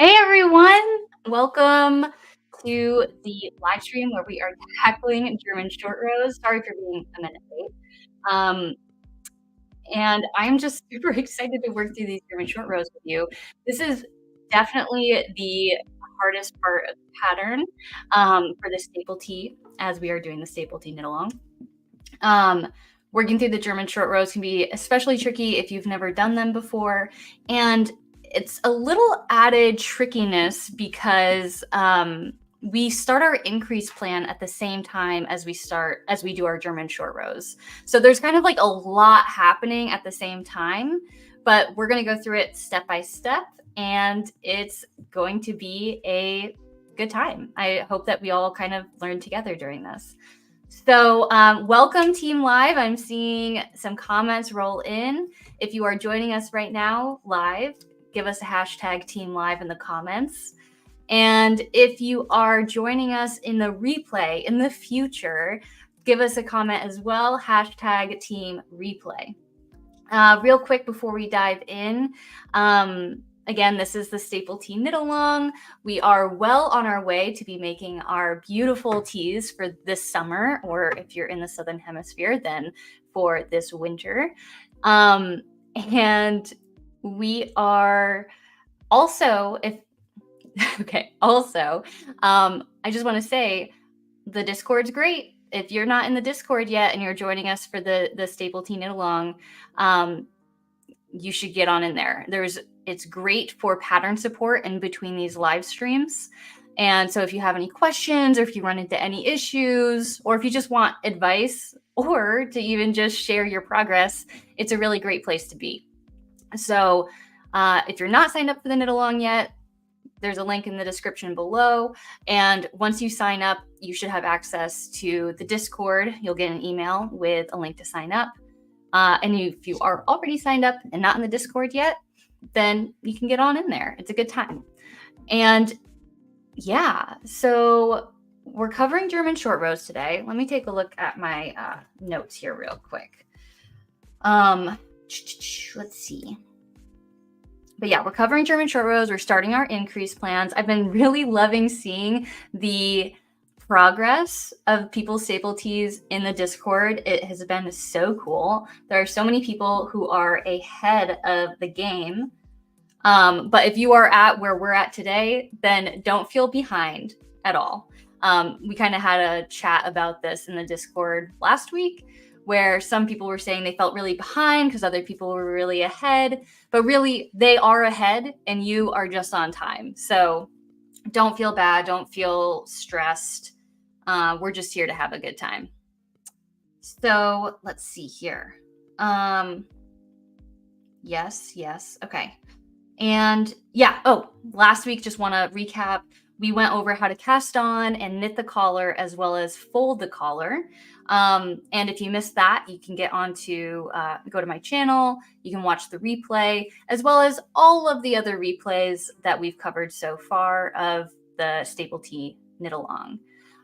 Hey everyone! Welcome to the live stream where we are tackling German short rows. Sorry for being a minute late. Um, and I'm just super excited to work through these German short rows with you. This is definitely the hardest part of the pattern for the staple tee, as we are doing the staple tee knit along. Working through the German short rows can be especially tricky if you've never done them before. And it's a little added trickiness because we start our increase plan at the same time as we do our German short rows. So there's kind of like a lot happening at the same time, but we're going to go through it step by step, and it's going to be a good time. I hope that we all kind of learn together during this. So welcome Team Live. I'm seeing some comments roll in. If you are joining us right now live, give us a hashtag Team Live in the comments. And if you are joining us in the replay in the future, give us a comment as well, hashtag Team Replay. Real quick before we dive in, again, this is the staple tee knit along. We are well on our way to be making our beautiful tees for this summer, or if you're in the Southern Hemisphere, then for this winter. And we are also, I just want to say the Discord's great. If you're not in the Discord yet and you're joining us for the staple tee knit along, you should get on in there. It's great for pattern support in between these live streams. And so if you have any questions, or if you run into any issues, or if you just want advice, or to even just share your progress, it's a really great place to be. So if you're not signed up for the knit along yet, there's a link in the description below. And once you sign up, you should have access to the Discord. You'll get an email with a link to sign up. And if you are already signed up and not in the Discord yet, then you can get on in there. It's a good time. And yeah, so we're covering German short rows today. Let me take a look at my notes here real quick. Let's see. But yeah, we're covering German short rows. We're starting our increase plans. I've been really loving seeing the progress of people's staple tees in the Discord. It has been so cool. There are so many people who are ahead of the game. But if you are at where we're at today, then don't feel behind at all. We kind of had a chat about this in the Discord last week, where some people were saying they felt really behind because other people were really ahead, but really they are ahead and you are just on time. So don't feel bad. Don't feel stressed. We're just here to have a good time. So let's see here. Yes. Okay. And yeah. Oh, last week, just want to recap. We went over how to cast on and knit the collar as well as fold the collar. And if you missed that, you can get on to go to my channel. You can watch the replay as well as all of the other replays that we've covered so far of the staple tee knit along.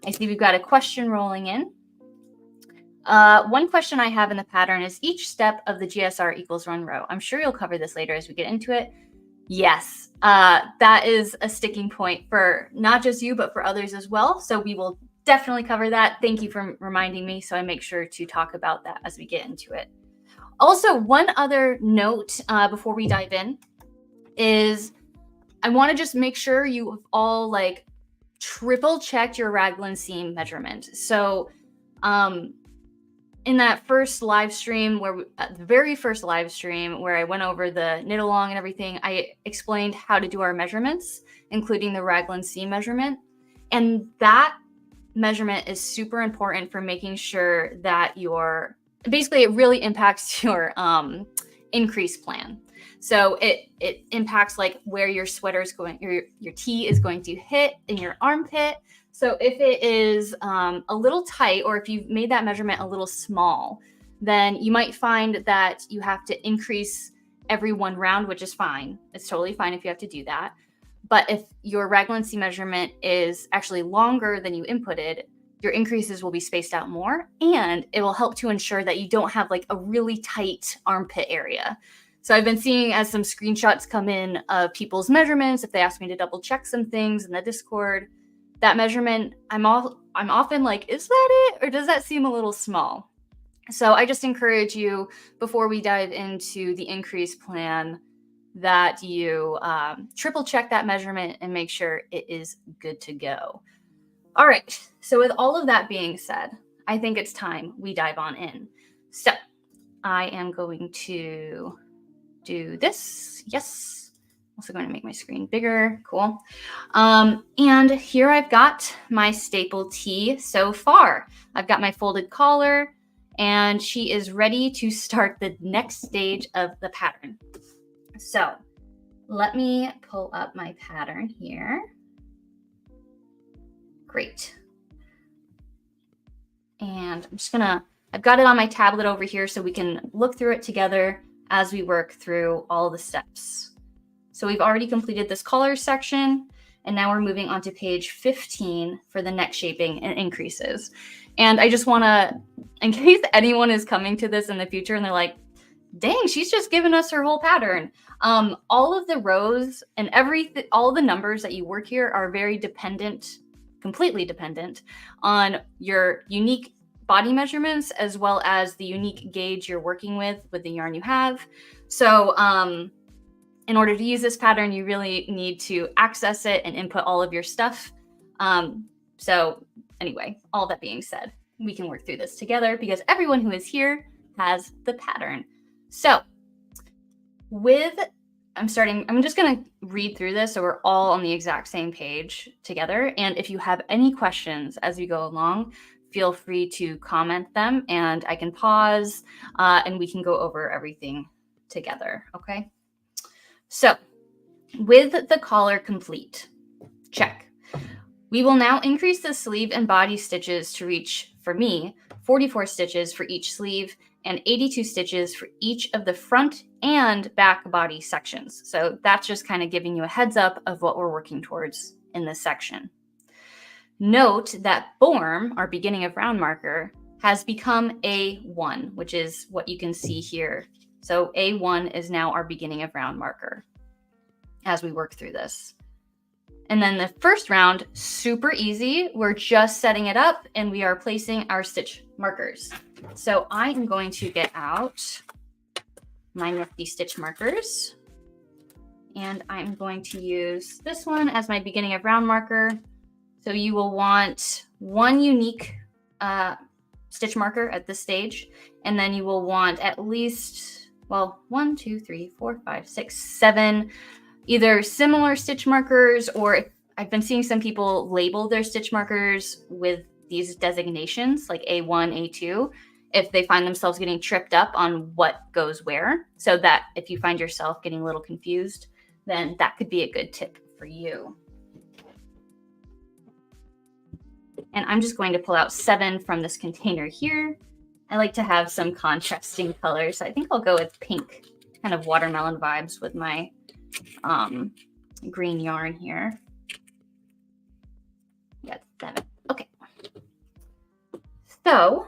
I see we've got a question rolling in. One question I have in the pattern is each step of the GSR equals run row. I'm sure you'll cover this later as we get into it. Yes, that is a sticking point for not just you, but for others as well. So we will definitely cover that. Thank you for reminding me. So I make sure to talk about that as we get into it. Also, one other note before we dive in is I want to just make sure you have all like triple checked your raglan seam measurement. So in that first live stream, the very first live stream where I went over the knit along and everything, I explained how to do our measurements, including the raglan seam measurement. And that measurement is super important for making sure that it really impacts your increase plan. So it impacts like where your sweater is going, your tee is going to hit in your armpit. So if it is a little tight, or if you've made that measurement a little small, then you might find that you have to increase every one round, which is fine. It's totally fine if you have to do that. But if your raglan seam measurement is actually longer than you inputted, your increases will be spaced out more, and it will help to ensure that you don't have like a really tight armpit area. So I've been seeing as some screenshots come in of people's measurements, if they ask me to double check some things in the Discord, that measurement, I'm often like, is that it? Or does that seem a little small? So I just encourage you, before we dive into the increase plan, that you triple check that measurement and make sure it is good to go. All right, so with all of that being said, I think it's time we dive on in. So I am going to do this. Yes. Also going to make my screen bigger. Cool. And here I've got my staple tee so far. I've got my folded collar, and she is ready to start the next stage of the pattern. So let me pull up my pattern here. Great. And I'm just gonna, I've got it on my tablet over here so we can look through it together as we work through all the steps. So we've already completed this collar section, and now we're moving on to page 15 for the neck shaping and increases. And I just wanna, in case anyone is coming to this in the future and they're like, dang, she's just given us her whole pattern. All of the rows and all the numbers that you work here are very dependent, completely dependent on your unique body measurements as well as the unique gauge you're working with the yarn you have. So in order to use this pattern, you really need to access it and input all of your stuff. So anyway, all that being said, we can work through this together because everyone who is here has the pattern. So I'm just going to read through this so we're all on the exact same page together. And if you have any questions as we go along, feel free to comment them and I can pause and we can go over everything together. Okay. So with the collar complete, check. We will now increase the sleeve and body stitches to reach, for me, 44 stitches for each sleeve and 82 stitches for each of the front and back body sections. So that's just kind of giving you a heads up of what we're working towards in this section. Note that form, our beginning of round marker, has become A1, which is what you can see here. So A1 is now our beginning of round marker as we work through this. And then the first round, super easy. We're just setting it up and we are placing our stitch markers. So I am going to get out my nifty stitch markers and I'm going to use this one as my beginning of round marker. So you will want one unique stitch marker at this stage, and then you will want at least, well, 1, 2, 3, 4, 5, 6, 7 either similar stitch markers, or I've been seeing some people label their stitch markers with these designations like A1, A2, if they find themselves getting tripped up on what goes where, so that if you find yourself getting a little confused, then that could be a good tip for you. And I'm just going to pull out 7 from this container here. I like to have some contrasting colors. So I think I'll go with pink, kind of watermelon vibes with my green yarn here. Got 7. Okay. So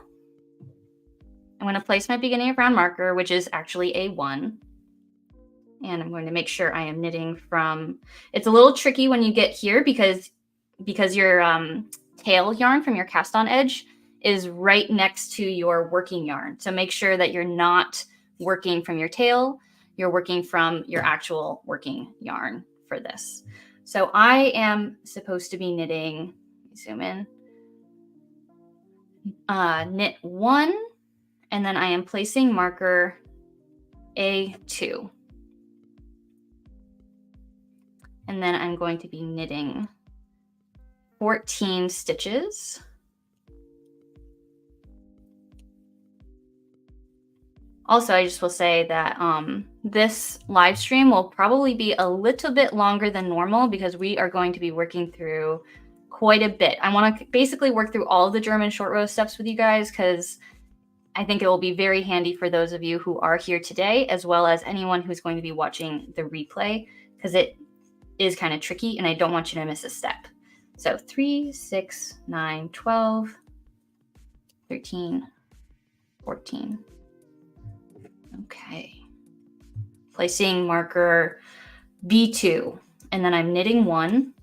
I'm going to place my beginning of round marker, which is actually A1. And I'm going to make sure I am knitting from, it's a little tricky when you get here because your tail yarn from your cast on edge is right next to your working yarn. So make sure that you're not working from your tail, you're working from your actual working yarn for this. So I am supposed to be knitting, zoom in, knit 1, and then I am placing marker A2. And then I'm going to be knitting 14 stitches. Also, I just will say that this live stream will probably be a little bit longer than normal because we are going to be working through quite a bit. I want to basically work through all of the German short row steps with you guys because I think it will be very handy for those of you who are here today, as well as anyone who's going to be watching the replay, because it is kind of tricky and I don't want you to miss a step. So 3, 6, 9, 12, 13, 14. Okay. placing marker B2, and then I'm knitting 1,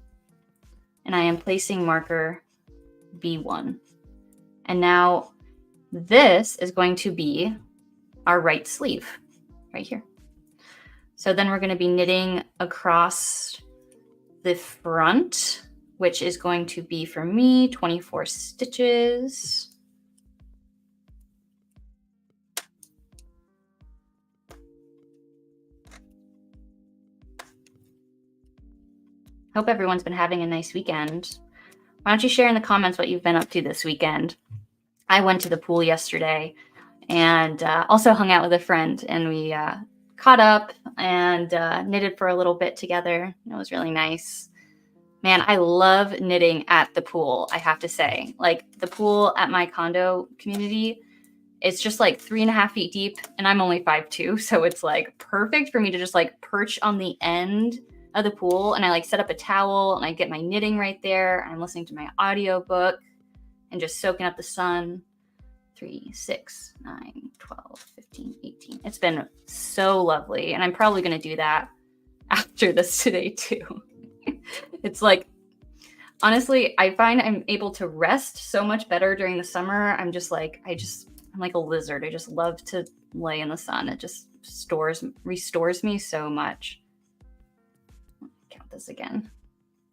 and I am placing marker B1. And now this is going to be our right sleeve right here. So then we're going to be knitting across the front, which is going to be for me 24 stitches. Hope everyone's been having a nice weekend. Why don't you share in the comments what you've been up to this weekend? I went to the pool yesterday and also hung out with a friend, and we caught up and knitted for a little bit together. It was really nice. Man, I love knitting at the pool, I have to say. Like, the pool at my condo community, it's just like 3.5 feet deep, and I'm only 5'2", so it's like perfect for me to just like perch on the end of the pool, and I like set up a towel and I get my knitting right there. I'm listening to my audiobook and just soaking up the sun. 3, 6, 9, 12, 15, 18. It's been so lovely, and I'm probably going to do that after this today too. It's like, honestly, I find I'm able to rest so much better during the summer. I'm like a lizard. I just love to lay in the sun. It just restores me so much. Count this again.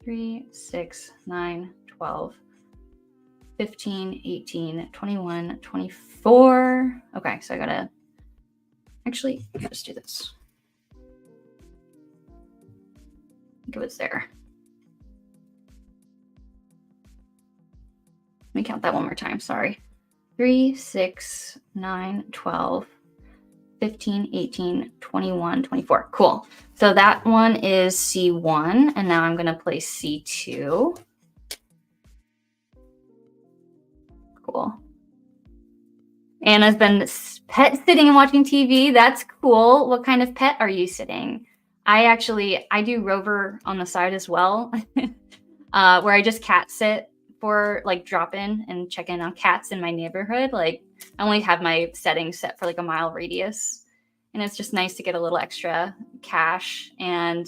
3, 6, 9, 12, 15, 18, 21, 24. Okay, so I gotta, actually, let's do this. I think it was there. Let me count that one more time, sorry. 3, 6, 9, 12, 15, 18, 21, 24. Cool. So that one is C1, and now I'm gonna place C2. Cool. Anna's been pet sitting and watching TV. That's cool. What kind of pet are you sitting? I do Rover on the side as well, where I just cat sit for like drop in and check in on cats in my neighborhood. Like, I only have my settings set for like a mile radius, and it's just nice to get a little extra cash. And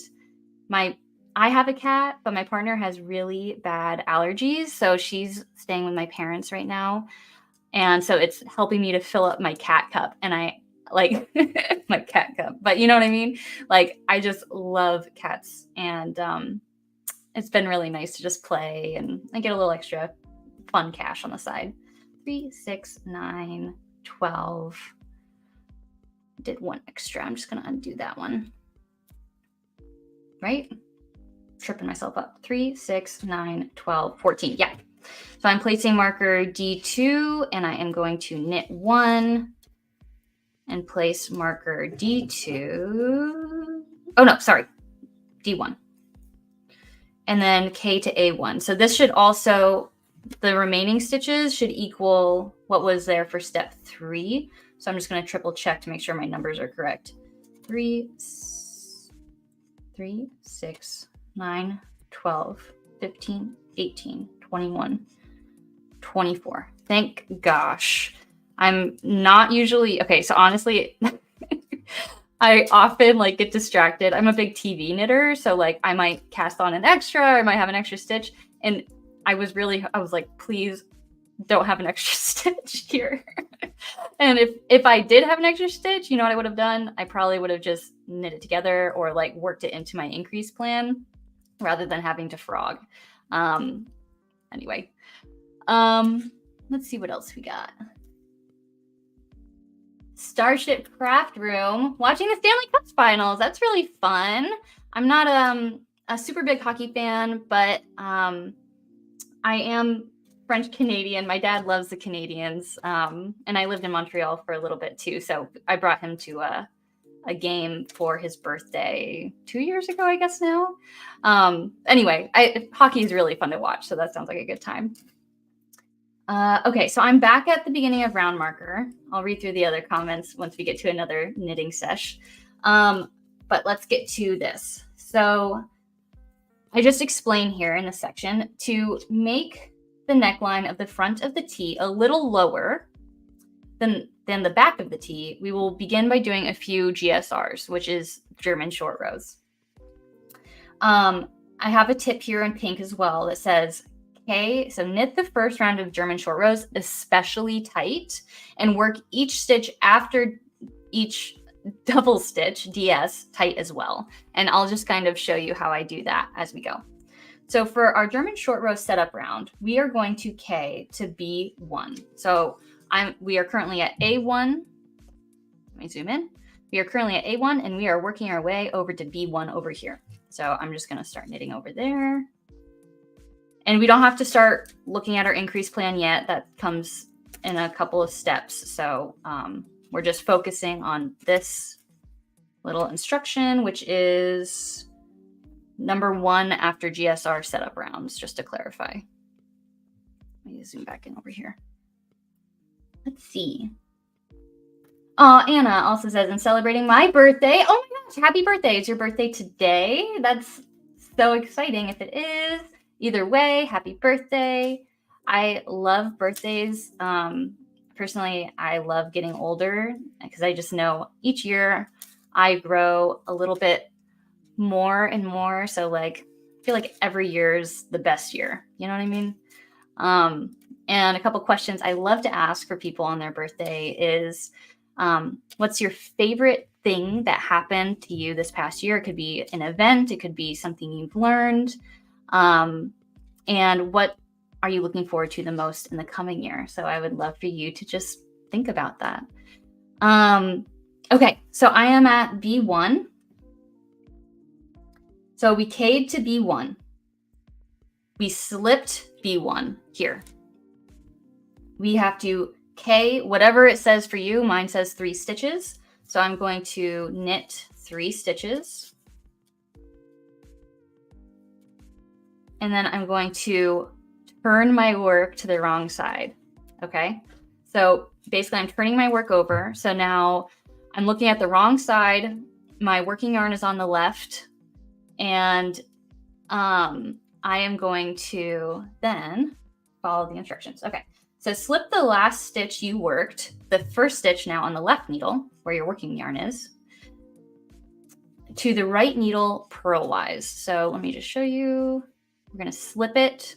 I have a cat, but my partner has really bad allergies, so she's staying with my parents right now. And so it's helping me to fill up my cat cup, and I like my cat cup, but you know what I mean? Like, I just love cats, and it's been really nice to just play and I get a little extra fun cash on the side. 3, 6, 9, 12. Did one extra. I'm just going to undo that one. Right? Tripping myself up. 3, 6, 9, 12, 14. Yeah. So I'm placing marker D2, and I am going to knit 1 and place marker D2. Oh, no, sorry. D1. And then K to A1. So this should also, the remaining stitches should equal what was there for step 3. So I'm just going to triple check to make sure my numbers are correct. 3, 6, 9, 12, 15, 18, 21, 24. Thank gosh. I'm not usually, okay, so honestly, I often like get distracted. I'm a big TV knitter, so like I might cast on an extra, or I might have an extra stitch. And I was like, please don't have an extra stitch here. And if I did have an extra stitch, you know what I would have done? I probably would have just knit it together or like worked it into my increase plan rather than having to frog. Anyway, let's see what else we got. Starship Craft Room, watching the Stanley Cup finals. That's really fun. I'm not a super big hockey fan, but I am French Canadian. My dad loves the Canadians, and I lived in Montreal for a little bit too. So I brought him to a game for his birthday 2 years ago, I guess now. Anyway, hockey is really fun to watch, so that sounds like a good time. Okay, so I'm back at the beginning of round marker. I'll read through the other comments once we get to another knitting sesh. But let's get to this. So I just explained here in this section to make the neckline of the front of the tee a little lower than then the back of the T, we will begin by doing a few GSRs, which is German short rows. I have a tip here in pink as well that says K, so knit the first round of German short rows especially tight and work each stitch after each double stitch, DS, tight as well. And I'll just kind of show you how I do that as we go. So for our German short row setup round, we are going to K to B1. So we are currently at A1. Let me zoom in. We are currently at A1 and we are working our way over to B1 over here. So I'm just going to start knitting over there. And we don't have to start looking at our increase plan yet. That comes in a couple of steps. So we're just focusing on this little instruction, which is number 1 after GSR setup rounds, just to clarify. Let me zoom back in over here. Let's see. Anna also says, I'm celebrating my birthday. Oh my gosh, happy birthday. It's your birthday today. That's so exciting if it is. Either way, happy birthday. I love birthdays. Personally, I love getting older because I just know each year I grow a little bit more and more. So like, I feel like every year is the best year. You know what I mean? And a couple questions I love to ask for people on their birthday is, what's your favorite thing that happened to you this past year? It could be an event. It could be something you've learned. And what are you looking forward to the most in the coming year? So I would love for you to just think about that. Okay, so I am at B1. So we K'd to B1. We slipped B1 here. We have to K, whatever it says for you. Mine says 3 stitches. So I'm going to knit 3 stitches. And then I'm going to turn my work to the wrong side. Okay. So basically I'm turning my work over. So now I'm looking at the wrong side. My working yarn is on the left. And I am going to then follow the instructions. Okay. So slip the last stitch you worked, the first stitch now on the left needle, where your working yarn is, to the right needle purlwise. So let me just show you. We're going to slip it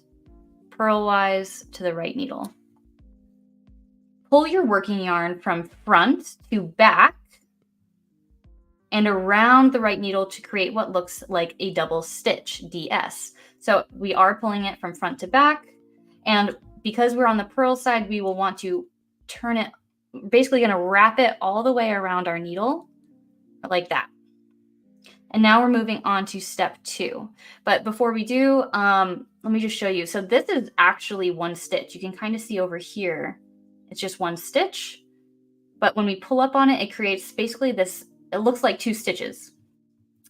purlwise to the right needle. Pull your working yarn from front to back and around the right needle to create what looks like a double stitch, DS. So we are pulling it from front to back, and because we're on the purl side, we will want to turn it, basically going to wrap it all the way around our needle like that. And now we're moving on to step 2. But before we do, let me just show you. So this is actually 1 stitch. You can kind of see over here, it's just 1 stitch. But when we pull up on it, it creates basically this, it looks like 2 stitches.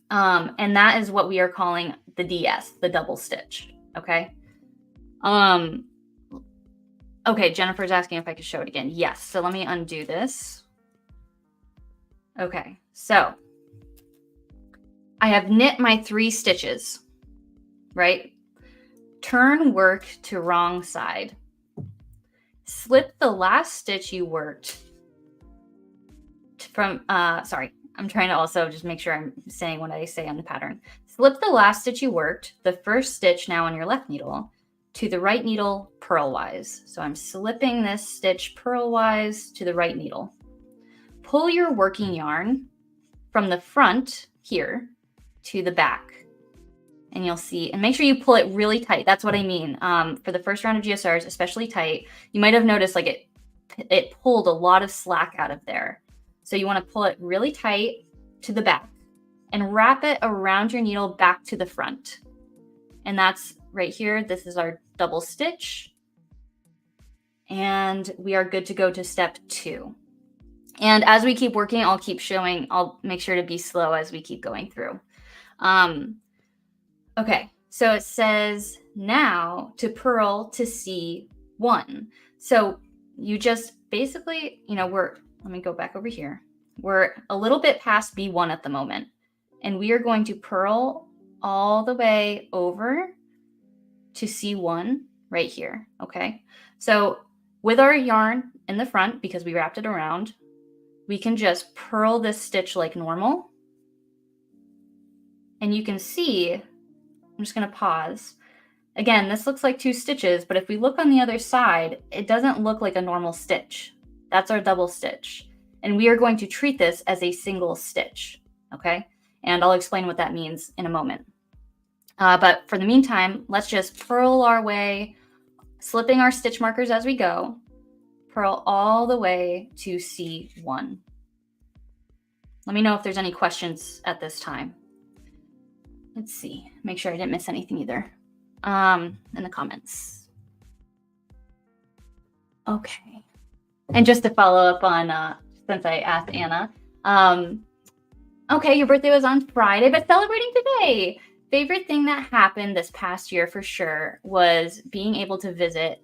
And that is what we are calling the DS, the double stitch. Okay. Okay, Jennifer's asking if I could show it again. Yes, so let me undo this. Okay, so I have knit my 3 stitches, right? Turn work to wrong side. Slip the last stitch you worked from, sorry, I'm trying to also just make sure I'm saying what I say on the pattern. Slip the last stitch you worked, the first stitch now on your left needle, to the right needle purlwise. So I'm slipping this stitch purlwise to the right needle. Pull your working yarn from the front here to the back. And you'll see, and make sure you pull it really tight. That's what I mean. For the first round of GSRs, especially tight, you might have noticed like it pulled a lot of slack out of there. So you want to pull it really tight to the back and wrap it around your needle back to the front. And that's right here. This is our double stitch. And we are good to go to step 2. And as we keep working, I'll keep showing, I'll make sure to be slow as we keep going through. Okay, so it says now to purl to C1. So you just basically, you know, let me go back over here. We're a little bit past B1 at the moment, and we are going to purl all the way over to C1 right here. Okay, so With our yarn in the front, because we wrapped it around, we can just purl this stitch like normal. And you can see, I'm just going to pause. Again, this looks like 2 stitches, but if we look on the other side, it doesn't look like a normal stitch. That's our double stitch. And we are going to treat this as a single stitch, okay? And I'll explain what that means in a moment. But for the meantime, let's just purl our way, slipping our stitch markers as we go, purl all the way to C1. Let me know if there's any questions at this time. Let's see, make sure I didn't miss anything either in the comments. Okay. And just to follow up on, since I asked Anna, okay, your birthday was on Friday, but celebrating today. Favorite thing that happened this past year for sure was being able to visit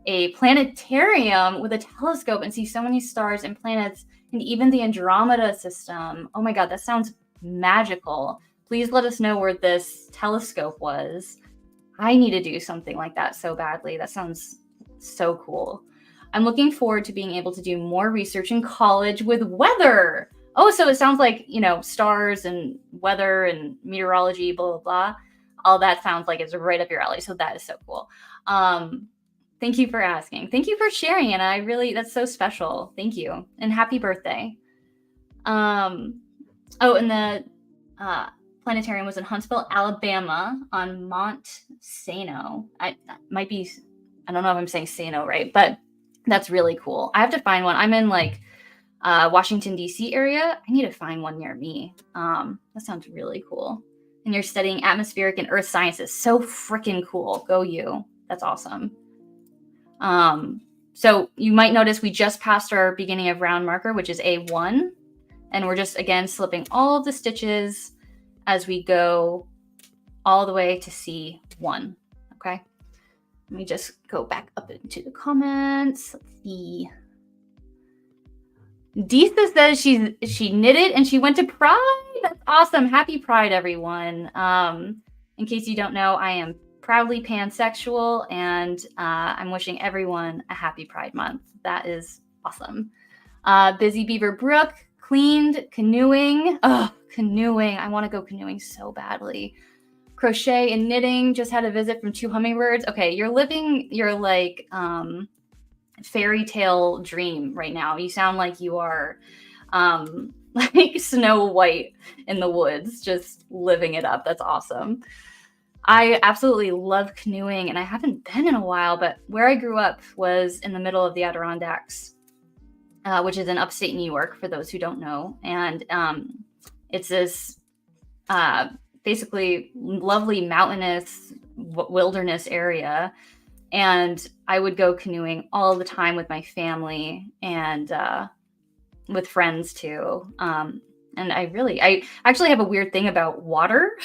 a planetarium with a telescope and see so many stars and planets and even the Andromeda system. Oh my God, that sounds magical. Please let us know where this telescope was. I need to do something like that so badly. That sounds so cool. I'm looking forward to being able to do more research in college with weather. Oh, so it sounds like, stars and weather and meteorology, blah, blah, blah. All that sounds like it's right up your alley. So that is so cool. Thank you for asking. Thank you for sharing. And that's so special. Thank you. And happy birthday. And the planetarium was in Huntsville, Alabama on Mont Sano. I don't know if I'm saying Sano right, but that's really cool. I have to find one. I'm in Washington, D.C. area. I need to find one near me. That sounds really cool. And you're studying atmospheric and earth sciences. So freaking cool. Go you. That's awesome. So you might notice we just passed our beginning of round marker, which is A1. And we're just, again, slipping all of the stitches as we go all the way to C1. Okay. Let me just go back up into the comments. Let's see. Disa says she knitted and she went to Pride. That's awesome. Happy Pride, everyone. In case you don't know, I am proudly pansexual, and I'm wishing everyone a happy Pride Month. That is awesome. Busy Beaver Brook, cleaned, canoeing. Oh, canoeing. I want to go canoeing so badly. Crochet and knitting. Just had a visit from 2 hummingbirds. Okay, you're living your fairy tale dream right now. You sound like you are like Snow White in the woods, just living it up. That's awesome. I absolutely love canoeing, and I haven't been in a while, but where I grew up was in the middle of the Adirondacks, which is in upstate New York, for those who don't know. And it's this basically lovely mountainous wilderness area. And I would go canoeing all the time with my family and with friends too. And I actually have a weird thing about water.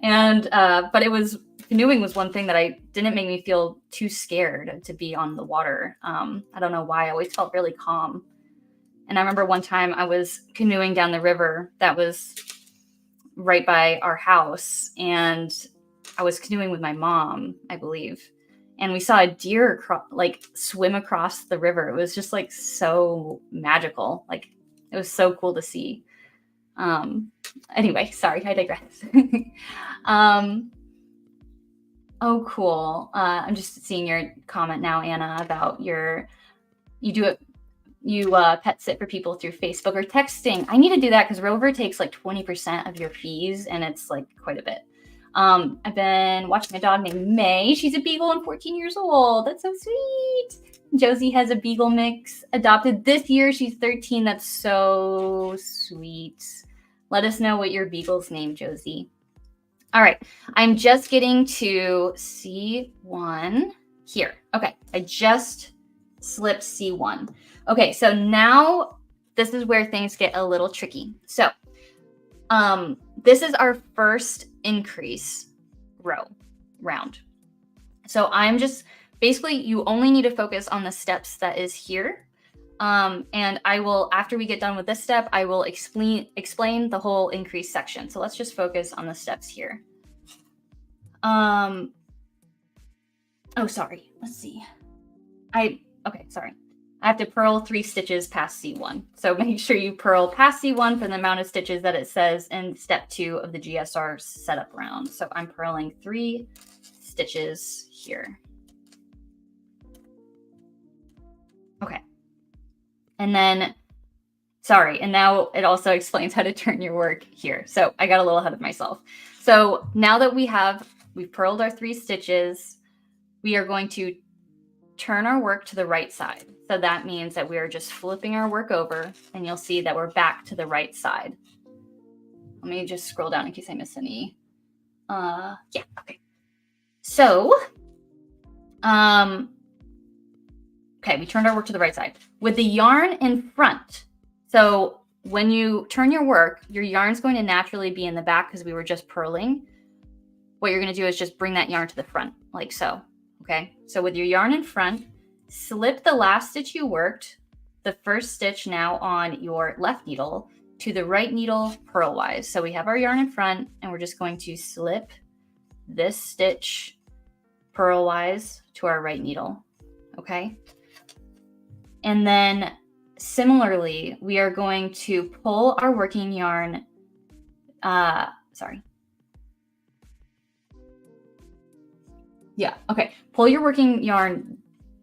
And but canoeing was one thing that didn't make me feel too scared to be on the water. I don't know why. I always felt really calm. And I remember one time I was canoeing down the river that was right by our house, and I was canoeing with my mom, I believe. And we saw a deer swim across the river. It was just so magical. It was so cool to see. Anyway, sorry, I digress. Oh, cool. I'm just seeing your comment now, Anna, about you pet sit for people through Facebook or texting. I need to do that because Rover takes 20% of your fees, and it's quite a bit. I've been watching a dog named May. She's a beagle and 14 years old. That's so sweet. Josie has a beagle mix adopted this year. She's 13. That's so sweet. Let us know what your beagle's name, Josie. All right. I'm just getting to C1 here. Okay. I just slipped C1. Okay. So now this is where things get a little tricky. So this is our first increase round. So I'm just basically, you only need to focus on the steps that is here. And I will, after we get done with this step, I will explain the whole increase section. So let's just focus on the steps here. Oh, sorry. Let's see. I okay, sorry. I have to purl 3 stitches past C1. So make sure you purl past C1 for the amount of stitches that it says in step 2 of the GSR setup round. So I'm purling 3 stitches here. Okay. And then, sorry, and now it also explains how to turn your work here. So I got a little ahead of myself. So now that we've purled our 3 stitches, we are going to turn our work to the right side. So that means that we are just flipping our work over, and you'll see that we're back to the right side. Let me just scroll down in case I miss any. Yeah, okay. So, okay, we turned our work to the right side. With the yarn in front, so when you turn your work, your yarn's going to naturally be in the back because we were just purling. What you're going to do is just bring that yarn to the front, like so. Okay, so with your yarn in front, slip the last stitch you worked, the first stitch now on your left needle, to the right needle purlwise. So we have our yarn in front, and we're just going to slip this stitch purlwise to our right needle. Okay, and then similarly, we are going to pull our working yarn, yeah, okay. Pull your working yarn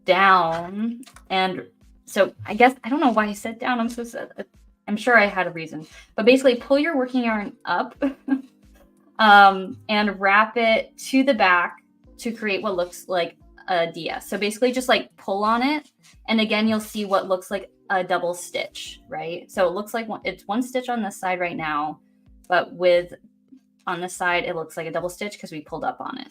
down. And so I guess, I don't know why I said down. I'm sure I had a reason. But basically pull your working yarn up and wrap it to the back to create what looks like a DS. So basically just like pull on it. And again, you'll see what looks like a double stitch, right? So it looks like it's 1 stitch on this side right now, but on this side, it looks like a double stitch because we pulled up on it.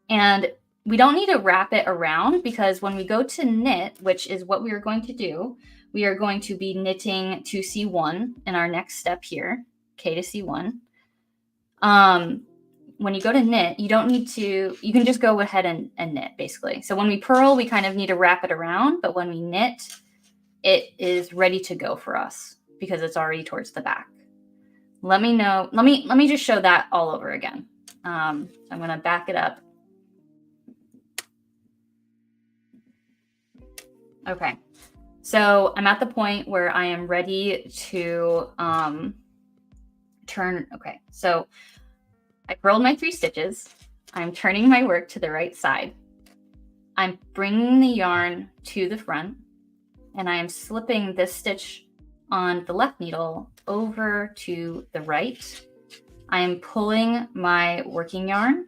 And we don't need to wrap it around because when we go to knit, which is what we are going to do, we are going to be knitting to C1 in our next step here, K to C1. When you go to knit, you don't need to, you can just go ahead and knit basically. So when we purl, we kind of need to wrap it around, but when we knit, it is ready to go for us because it's already towards the back. Let me know, let me just show that all over again. I'm going to back it up. Okay, so I'm at the point where I am ready to turn. Okay, so I purled my 3 stitches. I'm turning my work to the right side. I'm bringing the yarn to the front, and I am slipping this stitch on the left needle over to the right. I am pulling my working yarn,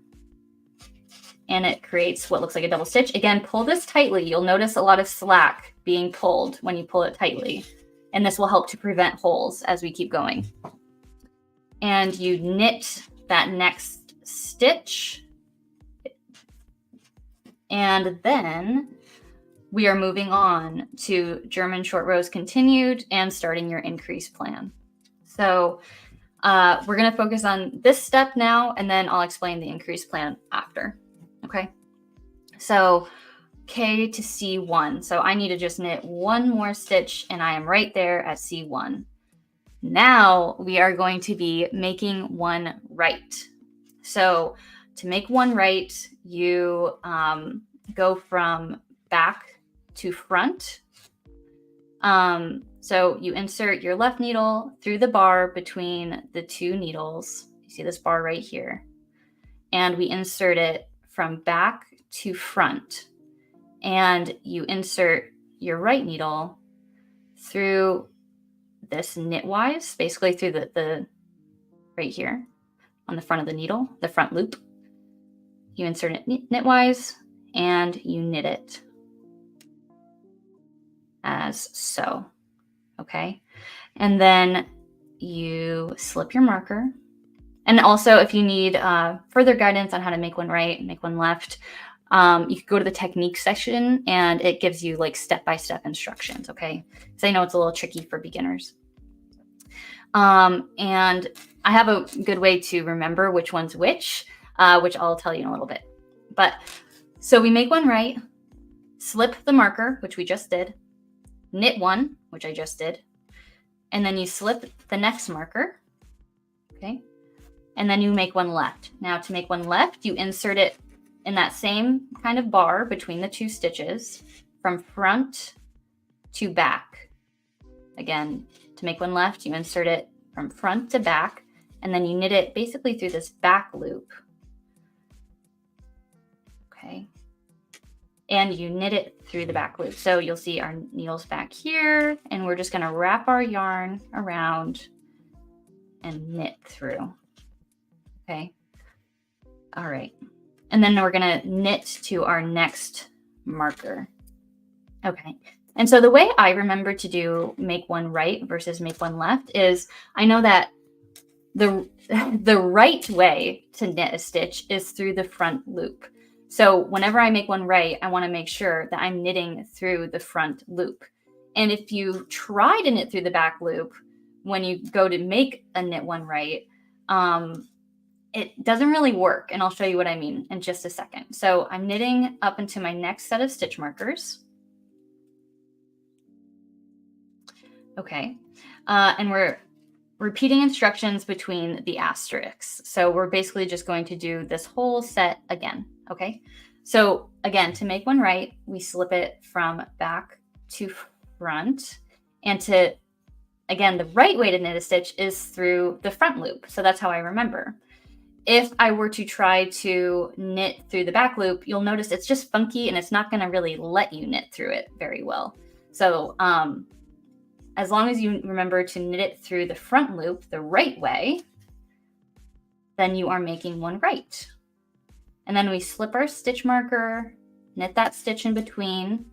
and it creates what looks like a double stitch. Again, pull this tightly. You'll notice a lot of slack being pulled when you pull it tightly. And this will help to prevent holes as we keep going. And you knit that next stitch. And then we are moving on to German short rows continued and starting your increase plan. So we're going to focus on this step now, and then I'll explain the increase plan after. Okay, so K to C1. So I need to just knit 1 more stitch, and I am right there at C1. Now we are going to be making 1 right. So to make 1 right, you go from back to front. So you insert your left needle through the bar between the 2 needles. You see this bar right here. And we insert it from back to front, and you insert your right needle through this knitwise, basically through the right here on the front of the needle, the front loop. You insert it knitwise and you knit it as so. Okay, and then you slip your marker. And also, if you need further guidance on how to make 1 right, make 1 left, you could go to the technique section, and it gives you like step-by-step instructions, okay? Because I know it's a little tricky for beginners. And I have a good way to remember which one's which I'll tell you in a little bit. But so we make 1 right, slip the marker, which we just did, knit 1, which I just did, and then you slip the next marker, okay? And then you make 1 left. Now to make 1 left, you insert it in that same kind of bar between the 2 stitches. from front to back. Again, to make one left, you insert it from front to back, and then you knit it basically through this back loop. Okay. And you knit it through the back loop. So you'll see our needles back here, and we're just going to wrap our yarn around and knit through. Okay. All right. And then we're going to knit to our next marker. Okay. And so the way I remember to do make one right versus make one left is I know that the right way to knit a stitch is through the front loop. So whenever I make one right, I want to make sure that I'm knitting through the front loop. And if you try to knit through the back loop, when you go to make a knit one right, it doesn't really work. And I'll show you what I mean in just a second. So I'm knitting up into my next set of stitch markers. Okay. And we're repeating instructions between the asterisks. So we're basically just going to do this whole set again. Okay. So again, to make one right, we slip it from back to front. And to, again, the right way to knit a stitch is through the front loop. So that's how I remember. If I were to try to knit through the back loop, you'll notice it's just funky and it's not going to really let you knit through it very well. So as long as you remember to knit it through the front loop the right way, then you are making one right. And then we slip our stitch marker, knit that stitch in between,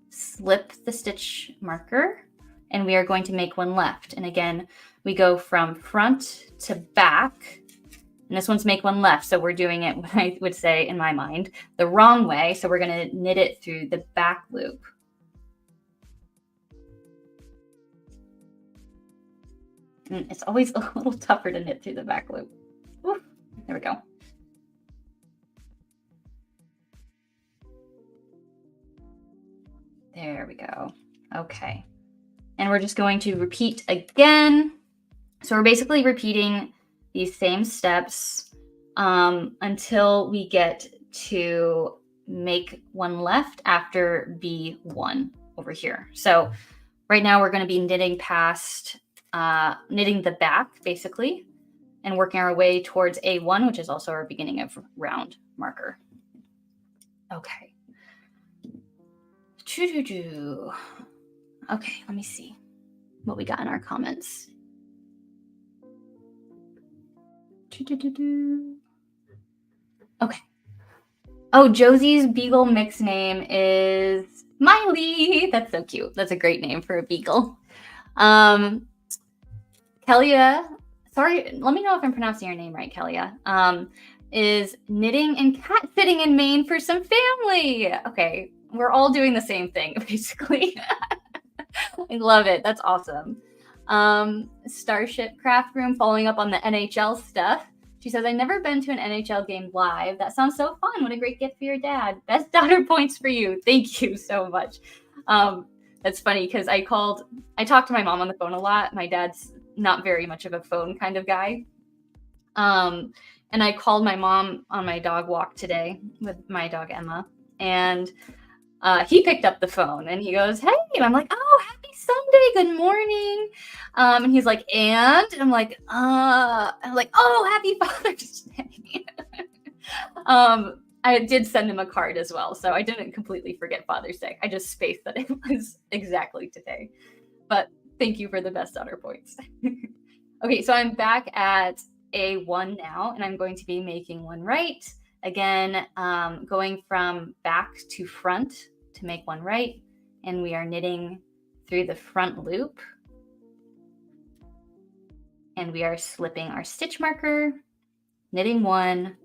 slip the stitch marker, and we are going to make one left. And again, we go from front to back, and this one's make one left. So we're doing it, what I would say in my mind, the wrong way. So we're going to knit it through the back loop. And it's always a little tougher to knit through the back loop. Ooh, there we go. There we go. Okay. And we're just going to repeat again. So we're basically repeating these same steps until we get to make one left after B1 over here. So right now we're going to be knitting past, knitting the back basically, and working our way towards A1, which is also our beginning of round marker. Okay. Okay, let me see what we got in our comments. Okay. Oh, Josie's beagle mix name is Miley. That's so cute. That's a great name for a beagle. Kelia, sorry, let me know if I'm pronouncing your name right, Kelia. Is knitting and cat sitting in Maine for some family. Okay, we're all doing the same thing, basically. I love it. That's awesome. Starship Craft Room following up on the NHL stuff. She says, I've never been to an NHL game live. That sounds so fun. What a great gift for your dad. Best daughter points for you. Thank you so much. That's funny because I talked to my mom on the phone a lot. My dad's not very much of a phone kind of guy. And I called my mom on my dog walk today with my dog Emma. And he picked up the phone and he goes, hey, and I'm like, oh, happy Sunday, good morning. And he's like, and I'm like, oh, happy Father's Day. I did send him a card as well, so I didn't completely forget Father's Day. I just spaced that it was exactly today. But thank you for the best daughter points. Okay, so I'm back at A1 now, and I'm going to be making one right. Again, going from back to front to make one right, and we are knitting through the front loop, and we are slipping our stitch marker, knitting one,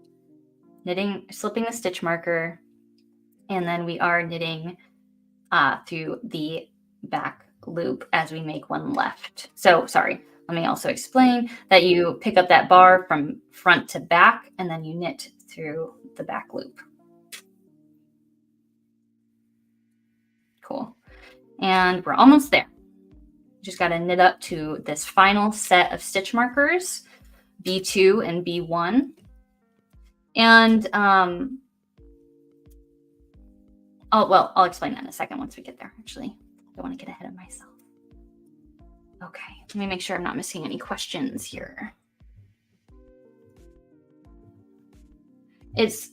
slipping the stitch marker, and then we are knitting through the back loop as we make one left. So sorry, let me also explain that you pick up that bar from front to back, and then you knit through the back loop. Cool. And we're almost there. Just got to knit up to this final set of stitch markers, B2 and B1. And Oh, well, I'll explain that in a second once we get there, actually. I don't want to get ahead of myself. Okay, let me make sure I'm not missing any questions here.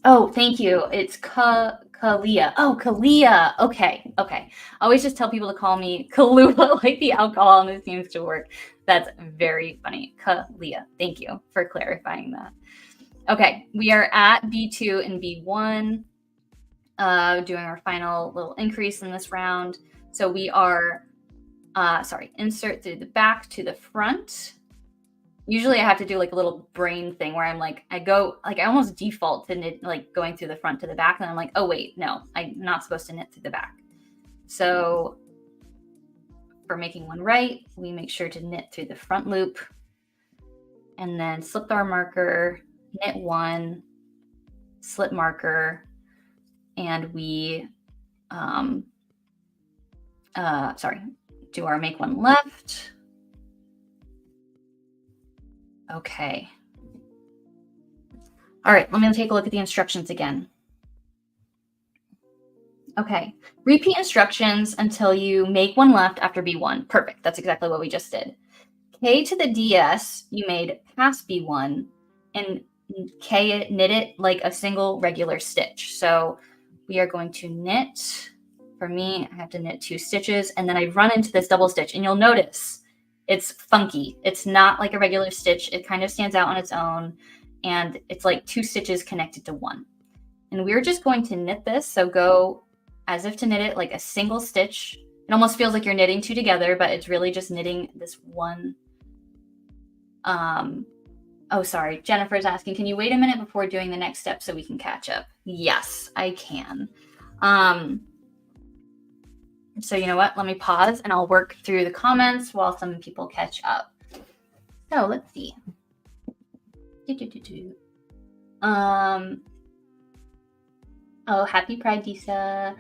Oh, thank you. It's Kalia. Oh, Kalia. Okay. I always just tell people to call me Kahlua, like the alcohol, and it seems to work. That's very funny. Kalia. Thank you for clarifying that. Okay, we are at B2 and B1, doing our final little increase in this round. So we are, insert through the back to the front. Usually I have to do like a little brain thing where I'm like, I almost default to knit, like going through the front to the back. And I'm like, oh wait, no, I'm not supposed to knit through the back. So for making one right, we make sure to knit through the front loop and then slip our marker, knit one, slip marker, and we, do our make one left. Okay. All right, let me take a look at the instructions again. Okay, repeat instructions until you make one left after B1. Perfect, that's exactly what we just did. K to the DS, you made past B1, and K knit it like a single regular stitch. So we are going to knit, for me, I have to knit 2 stitches, and then I run into this double stitch, and you'll notice it's funky. It's not like a regular stitch. It kind of stands out on its own, and it's like 2 stitches connected to one. And we're just going to knit this. So go as if to knit it like a single stitch. It almost feels like you're knitting 2 together, but it's really just knitting this one. Oh, sorry. Jennifer's asking, can you wait a minute before doing the next step so we can catch up? Yes, I can. So you know what? Let me pause and I'll work through the comments while some people catch up. So let's see. Oh, happy Pride, Disa.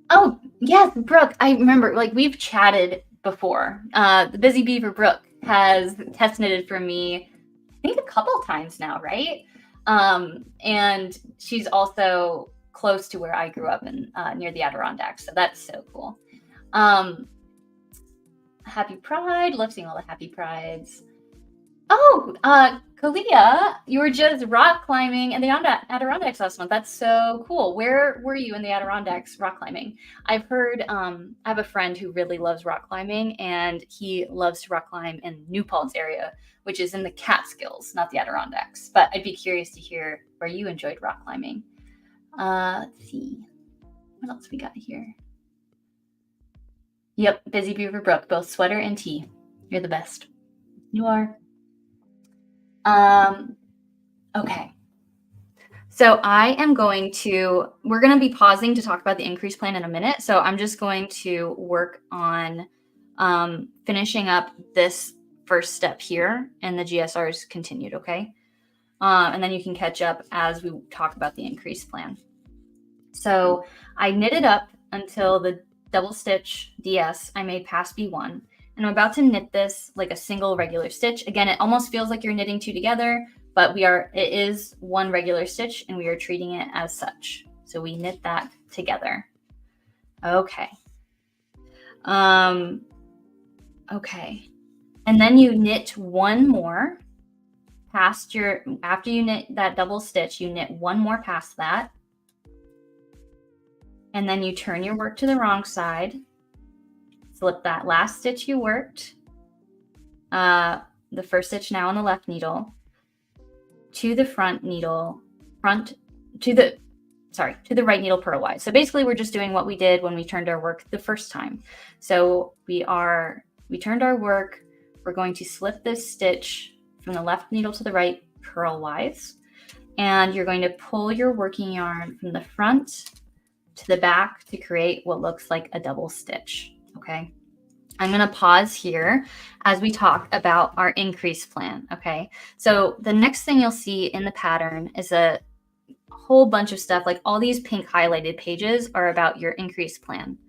Oh, yes, Brooke. I remember, like, we've chatted before. The Busy Beaver Brooke has test knitted for me, I think a couple times now, right? And she's also close to where I grew up in near the Adirondacks. So that's so cool. Happy Pride. Love seeing all the happy prides. Oh, Kalia, you were just rock climbing in the Adirondacks last month. That's so cool. Where were you in the Adirondacks rock climbing? I've heard, I have a friend who really loves rock climbing, and he loves to rock climb in New Paltz area, which is in the Catskills, not the Adirondacks. But I'd be curious to hear where you enjoyed rock climbing. Let's see. What else we got here? Yep, Busy Beaver Brook, both sweater and tee. You're the best. You are. Okay. So we're going to be pausing to talk about the increase plan in a minute. So I'm just going to work on finishing up this first step here, and the GSRs continued, okay? And then you can catch up as we talk about the increase plan. So I knitted up until the double stitch DS I made past B1, and I'm about to knit this like a single regular stitch. Again, it almost feels like you're knitting 2 together, but it is one regular stitch, and we are treating it as such. So we knit that together. Okay. Okay. And then you knit one more after you knit that double stitch, you knit one more past that. And then you turn your work to the wrong side, slip that last stitch you worked, the first stitch now on the left needle, to the front needle, to the right needle purlwise. So basically we're just doing what we did when we turned our work the first time. So we turned our work, we're going to slip this stitch from the left needle to the right purlwise, and you're going to pull your working yarn from the front to the back to create what looks like a double stitch, okay? I'm gonna pause here as we talk about our increase plan, okay? So the next thing you'll see in the pattern is a whole bunch of stuff, like all these pink highlighted pages are about your increase plan.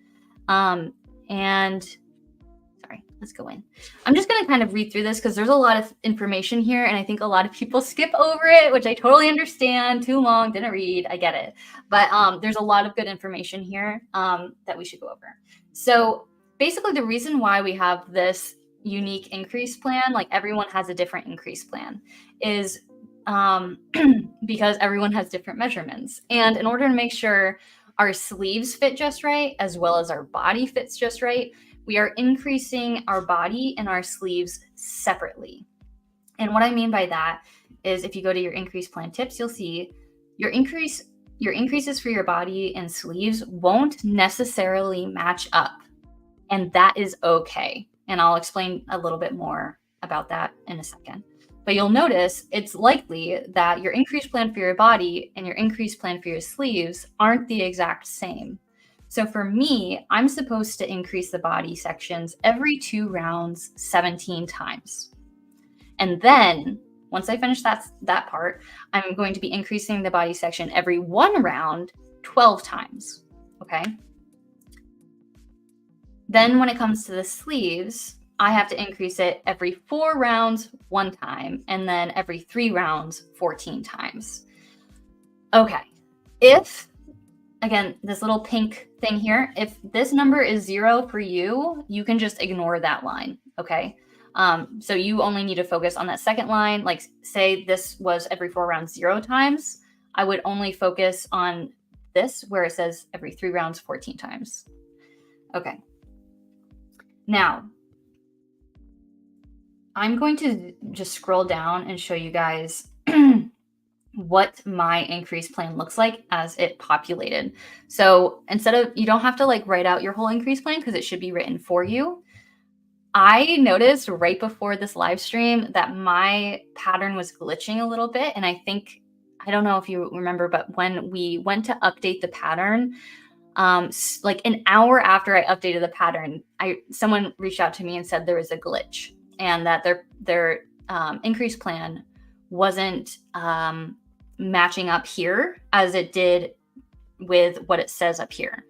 let's go in. I'm just going to kind of read through this because there's a lot of information here, and I think a lot of people skip over it, which I totally understand. Too long, didn't read, I get it. But there's a lot of good information here that we should go over. So basically, the reason why we have this unique increase plan, like everyone has a different increase plan, is because everyone has different measurements. And in order to make sure our sleeves fit just right, as well as our body fits just right, we are increasing our body and our sleeves separately. And what I mean by that is if you go to your increase plan tips, you'll see your increases for your body and sleeves won't necessarily match up. And that is okay. And I'll explain a little bit more about that in a second. But you'll notice it's likely that your increase plan for your body and your increase plan for your sleeves aren't the exact same. So for me, I'm supposed to increase the body sections every 2 rounds 17 times. And then once I finish that part, I'm going to be increasing the body section every 1 round 12 times. Okay. Then when it comes to the sleeves, I have to increase it every 4 rounds 1 time, and then every 3 rounds 14 times. Okay. If, again, this little pink thing here, if this number is 0 for you, you can just ignore that line, okay? So you only need to focus on that second line. Like say this was every 4 rounds 0 times, I would only focus on this where it says every 3 rounds 14 times. Okay. Now, I'm going to just scroll down and show you guys what my increase plan looks like as it populated. So instead of, you don't have to like write out your whole increase plan because it should be written for you. I noticed right before this live stream that my pattern was glitching a little bit. And I don't know if you remember, but when we went to update the pattern, like an hour after I updated the pattern, someone reached out to me and said there was a glitch and that their increase plan wasn't matching up here as it did with what it says up here.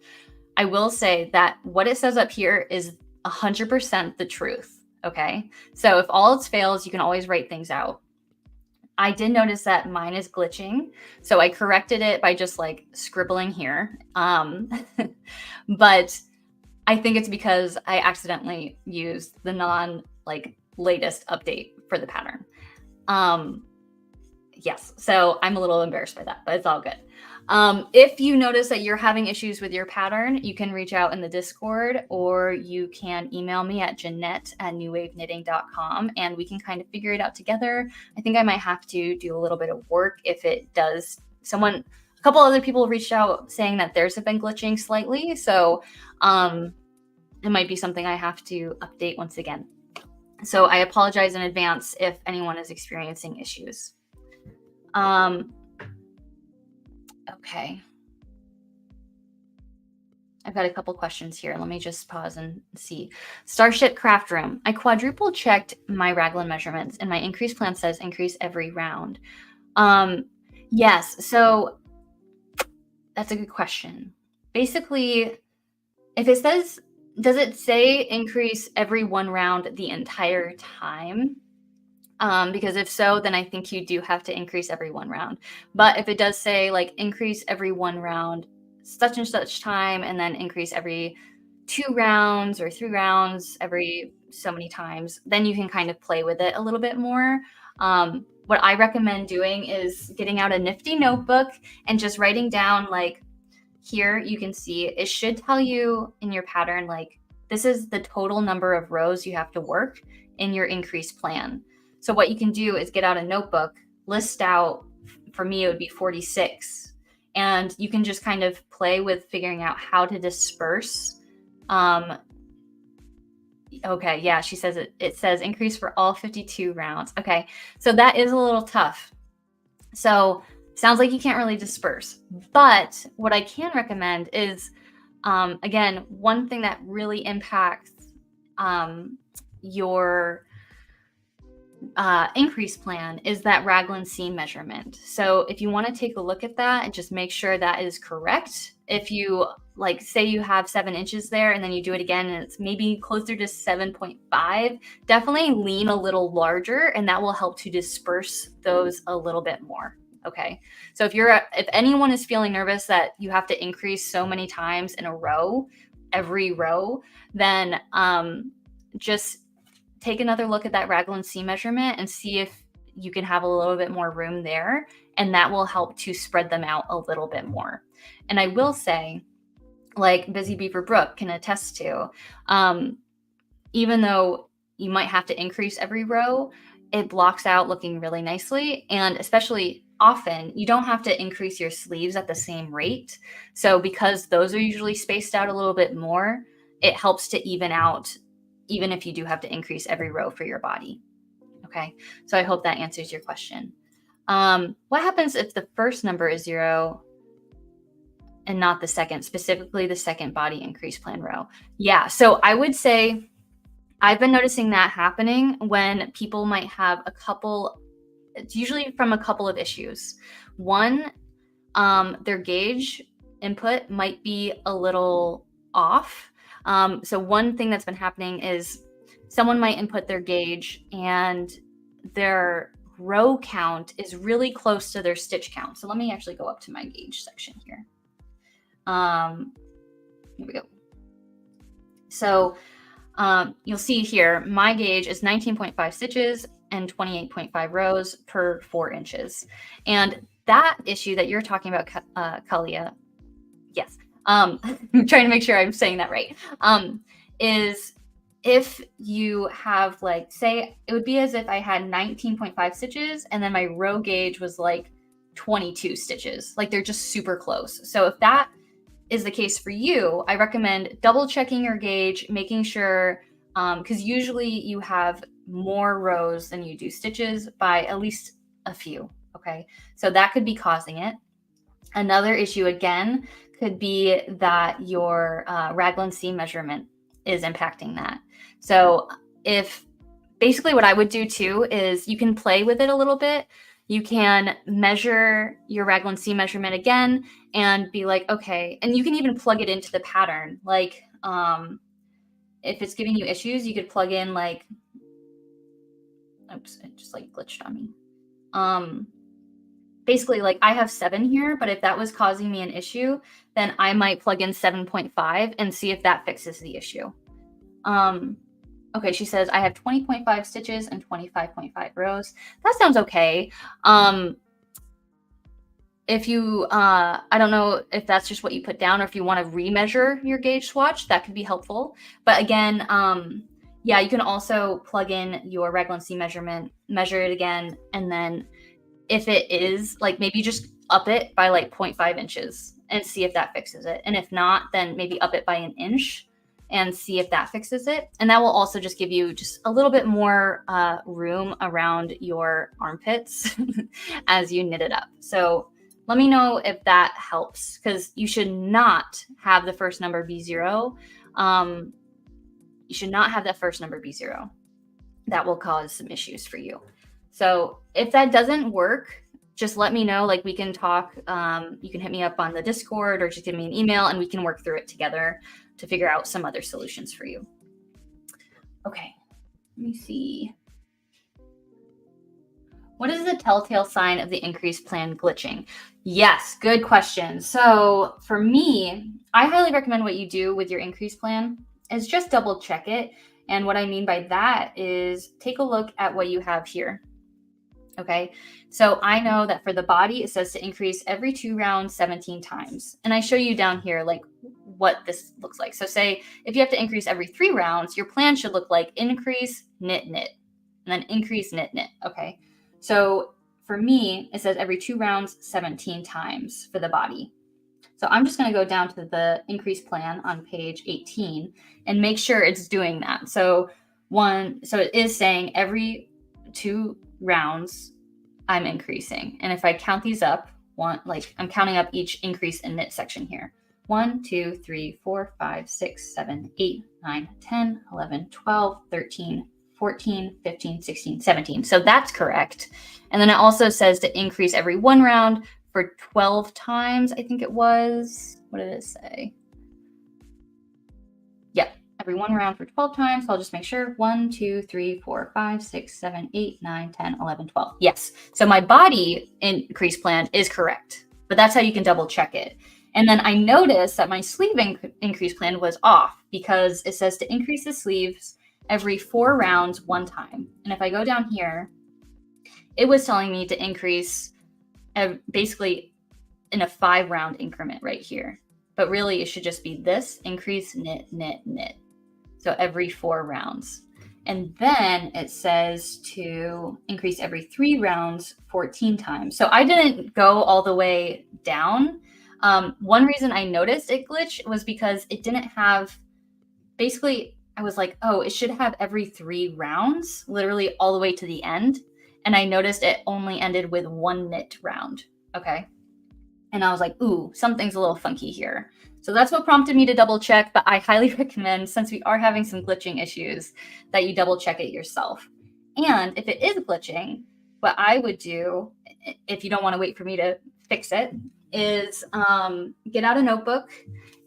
I will say that what it says up here is 100% the truth. Okay. So if all else fails, you can always write things out. I did notice that mine is glitching. So I corrected it by just like scribbling here. But I think it's because I accidentally used the latest update for the pattern. Yes, so I'm a little embarrassed by that, but it's all good. If you notice that you're having issues with your pattern, you can reach out in the Discord or you can email me at Jeanette@newwaveKnitting.com and we can kind of figure it out together. I think I might have to do a little bit of work if it does. A couple other people reached out saying that theirs have been glitching slightly. So it might be something I have to update once again. So I apologize in advance if anyone is experiencing issues. Okay. I've got a couple questions here. Let me just pause and see. Starship Craft Room. I quadruple checked my raglan measurements and my increase plan says increase every round. Yes, so that's a good question. Basically, if it says, does it say increase every 1 round the entire time? Because if so, then I think you do have to increase every 1 round. But if it does say like increase every 1 round such and such time and then increase every 2 rounds or 3 rounds every so many times, then you can kind of play with it a little bit more. What I recommend doing is getting out a nifty notebook and just writing down, like here you can see it should tell you in your pattern, like this is the total number of rows you have to work in your increase plan. So what you can do is get out a notebook, list out, for me, it would be 46. And you can just kind of play with figuring out how to disperse. Okay, yeah, she says it says increase for all 52 rounds. Okay, so that is a little tough. So sounds like you can't really disperse. But what I can recommend is, again, one thing that really impacts your increase plan is that raglan seam measurement. So if you want to take a look at that and just make sure that is correct, if you like say you have 7 inches there and then you do it again and it's maybe closer to 7.5, definitely lean a little larger, and that will help to disperse those a little bit more. Okay, so if anyone is feeling nervous that you have to increase so many times in a row, every row, then just take another look at that raglan seam measurement and see if you can have a little bit more room there, and that will help to spread them out a little bit more. And I will say, like Busy Beaver Brooke can attest to, even though you might have to increase every row, it blocks out looking really nicely. And especially often, you don't have to increase your sleeves at the same rate. So because those are usually spaced out a little bit more, it helps to even out, even if you do have to increase every row for your body. Okay, so I hope that answers your question. What happens if the first number is 0 and not the second, specifically the second body increase plan row? Yeah, so I would say I've been noticing that happening when people might have it's usually from a couple of issues. One, their gauge input might be a little off. So one thing that's been happening is someone might input their gauge and their row count is really close to their stitch count. So let me actually go up to my gauge section here. Here we go. So you'll see here, my gauge is 19.5 stitches and 28.5 rows per 4 inches. And that issue that you're talking about, Kalia, yes, I'm trying to make sure I'm saying that right, is if you have, like, say, it would be as if I had 19.5 stitches and then my row gauge was like 22 stitches. Like, they're just super close. So if that is the case for you, I recommend double checking your gauge, making sure, because usually you have more rows than you do stitches by at least a few. Okay, so that could be causing it. Another issue again could be that your raglan seam measurement is impacting that. So if basically what I would do too is you can play with it a little bit. You can measure your raglan seam measurement again and be like, okay, and you can even plug it into the pattern. Like if it's giving you issues, you could plug in like, oops, it just like glitched on me. Basically, like I have 7 here, but if that was causing me an issue, then I might plug in 7.5 and see if that fixes the issue. Okay, she says I have 20.5 stitches and 25.5 rows. That sounds okay. If you, I don't know if that's just what you put down or if you want to remeasure your gauge swatch, that could be helpful. But again, yeah, you can also plug in your raglan seam measurement, measure it again, and then if it is, like, maybe just up it by like 0.5 inches and see if that fixes it. And if not, then maybe up it by 1 inch and see if that fixes it. And that will also just give you just a little bit more room around your armpits as you knit it up. So let me know if that helps, because you should not have the first number be 0. You should not have that first number be 0. That will cause some issues for you. So if that doesn't work, just let me know. Like, we can talk. You can hit me up on the Discord or just give me an email and we can work through it together to figure out some other solutions for you. Okay, let me see. What is the telltale sign of the increase plan glitching? Yes, good question. So for me, I highly recommend what you do with your increase plan is just double check it. And what I mean by that is take a look at what you have here. Okay, so I know that for the body, it says to increase every 2 rounds 17 times. And I show you down here like what this looks like. So say if you have to increase every 3 rounds, your plan should look like increase, knit, knit, and then increase, knit, knit. Okay, so for me, it says every 2 rounds 17 times for the body. So I'm just going to go down to the increase plan on page 18 and make sure it's doing that. So it is saying every 2 rounds I'm increasing. And if I count these up, I'm counting up each increase in knit section here. 1, 2, 3, 4, 5, 6, 7, 8, 9, 10, 11, 12, 13, 14, 15, 16, 17. So that's correct. And then it also says to increase every 1 round for 12 times, I think it was. What did it say? Yep, every 1 round for 12 times. So I'll just make sure. 1, 2, 3, 4, 5, 6, 7, 8, 9, 10, 11, 12. Yes. So my body increase plan is correct, but that's how you can double check it. And then I noticed that my sleeve increase plan was off because it says to increase the sleeves every 4 rounds 1 time. And if I go down here, it was telling me to increase basically in a 5 round increment right here. But really, it should just be this increase, knit, knit, knit. So every 4 rounds. And then it says to increase every 3 rounds 14 times. So I didn't go all the way down. One reason I noticed it glitched was because it didn't have, basically, I was like, oh, it should have every 3 rounds, literally all the way to the end. And I noticed it only ended with 1 knit round. Okay. And I was like, ooh, something's a little funky here. So that's what prompted me to double check, but I highly recommend, since we are having some glitching issues, that you double check it yourself. And if it is glitching, what I would do, if you don't want to wait for me to fix it, is get out a notebook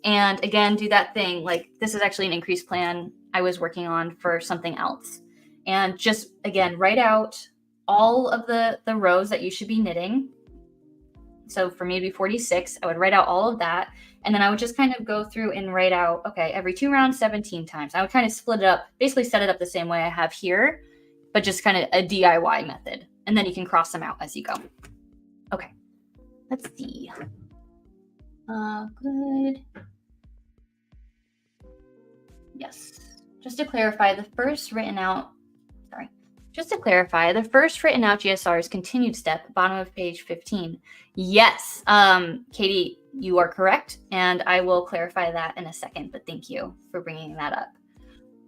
and again, do that thing. Like, this is actually an increase plan I was working on for something else. And just, again, write out all of the rows that you should be knitting. So for me to be 46, I would write out all of that. And then I would just kind of go through and write out, okay, every 2 rounds, 17 times. I would kind of split it up, basically set it up the same way I have here, but just kind of a DIY method. And then you can cross them out as you go. Okay, let's see. Good. Yes. Just to clarify, the first written out GSR's continued step, bottom of page 15. Yes, Katie, you are correct. And I will clarify that in a second, but thank you for bringing that up.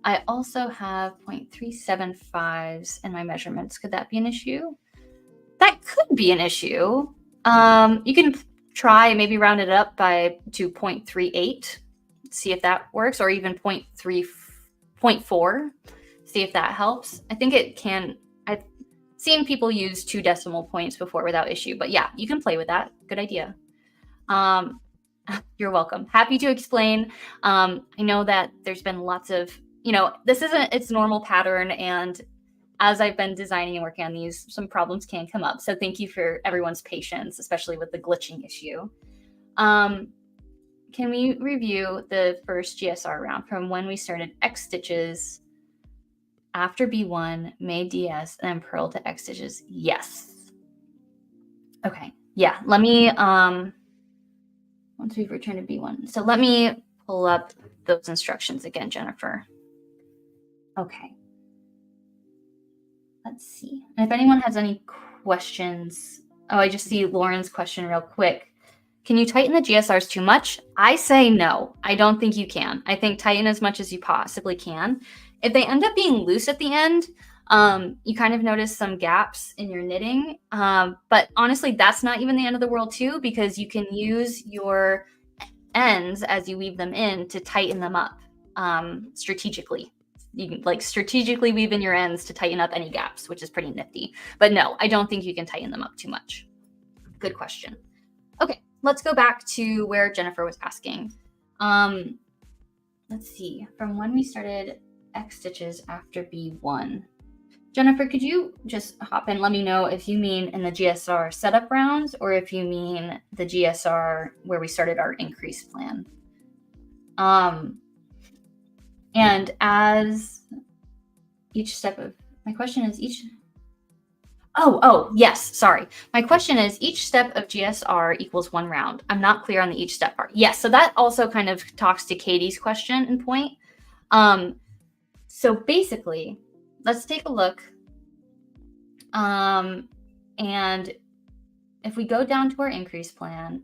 I also have 0.375s in my measurements. Could that be an issue? That could be an issue. You can try maybe round it up to 0.38, see if that works, or even 0.4. See if that helps. I think it can. I've seen people use 2 decimal points before without issue, but yeah, you can play with that. Good idea. You're welcome. Happy to explain. I know that there's been lots of, this isn't its normal pattern, and as I've been designing and working on these, some problems can come up. So thank you for everyone's patience, especially with the glitching issue. Can we review the first GSR round from when we started X stitches after B1, made DS, and then purl to X stitches? Yes. Okay. Yeah. Let me, once we've returned to B1. So let me pull up those instructions again, Jennifer. Okay. Let's see. And if anyone has any questions, I just see Lauren's question real quick. Can you tighten the GSRs too much? I say no. I don't think you can. I think tighten as much as you possibly can. If they end up being loose at the end, you kind of notice some gaps in your knitting. But honestly, that's not even the end of the world too, because you can use your ends as you weave them in to tighten them up strategically. You can strategically weave in your ends to tighten up any gaps, which is pretty nifty. But no, I don't think you can tighten them up too much. Good question. Okay, let's go back to where Jennifer was asking. Let's see, from when we started X stitches after B1. Jennifer, could you just hop in? Let me know if you mean in the GSR setup rounds or if you mean the GSR where we started our increase plan. And as each step of, my question is yes, sorry. My question is each step of GSR equals 1 round. I'm not clear on the each step part. Yes, so that also kind of talks to Katie's question and point. So basically, let's take a look. And if we go down to our increase plan,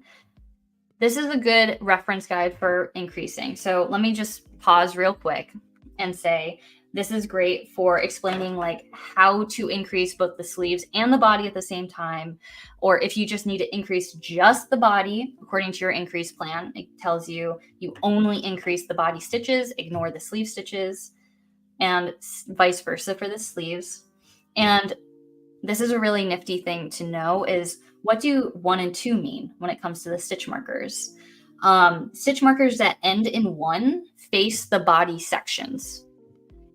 this is a good reference guide for increasing. So let me just pause real quick and say, this is great for explaining how to increase both the sleeves and the body at the same time. Or if you just need to increase just the body, according to your increase plan, it tells you only increase the body stitches, ignore the sleeve stitches. and vice versa for the sleeves. And this is a really nifty thing to know is what do 1 and 2 mean when it comes to the stitch markers? Stitch markers that end in 1 face the body sections,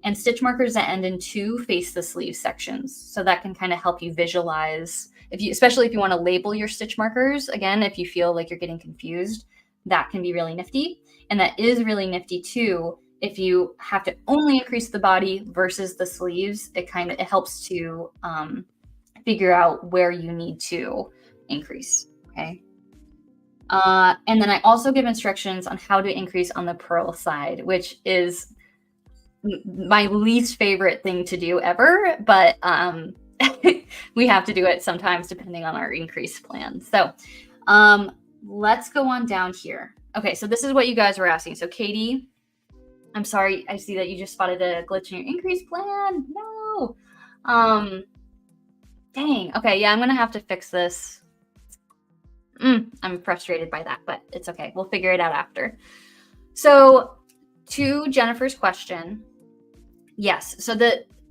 and stitch markers that end in 2 face the sleeve sections. So that can kind of help you visualize, especially if you want to label your stitch markers. Again, if you feel like you're getting confused, that can be really nifty. And that is really nifty too. If you have to only increase the body versus the sleeves, it helps to figure out where you need to increase. Okay. And then I also give instructions on how to increase on the purl side, which is my least favorite thing to do ever, but we have to do it sometimes depending on our increase plan. So let's go on down here. Okay, so this is what you guys were asking. So Katie, I'm sorry, I see that you just spotted a glitch in your increase plan. No. Dang. Okay, yeah, I'm gonna have to fix this. I'm frustrated by that, but it's okay. We'll figure it out after. So to Jennifer's question, yes. So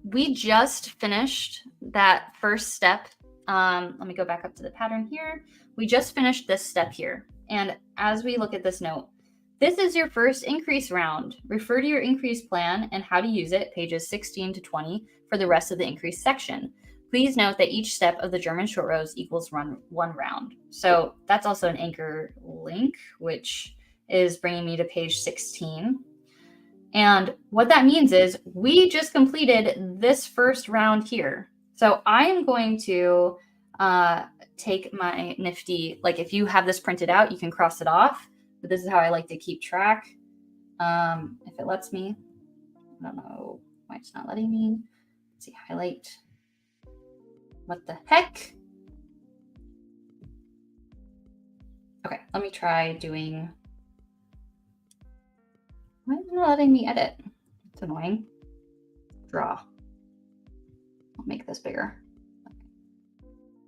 we just finished that first step. Let me go back up to the pattern here. We just finished this step here. And as we look at this note, this is your first increase round. Refer to your increase plan and how to use it, pages 16 to 20, for the rest of the increase section. Please note that each step of the German short rows equals one round. So that's also an anchor link, which is bringing me to page 16. And what that means is we just completed this first round here. So I am going to take my nifty, like if you have this printed out, you can cross it off, but this is how I like to keep track. If it lets me, I don't know why it's not letting me. Let's see, highlight. What the heck? Okay, let me try doing, why is it not letting me edit? It's annoying. Draw. I'll make this bigger. Okay.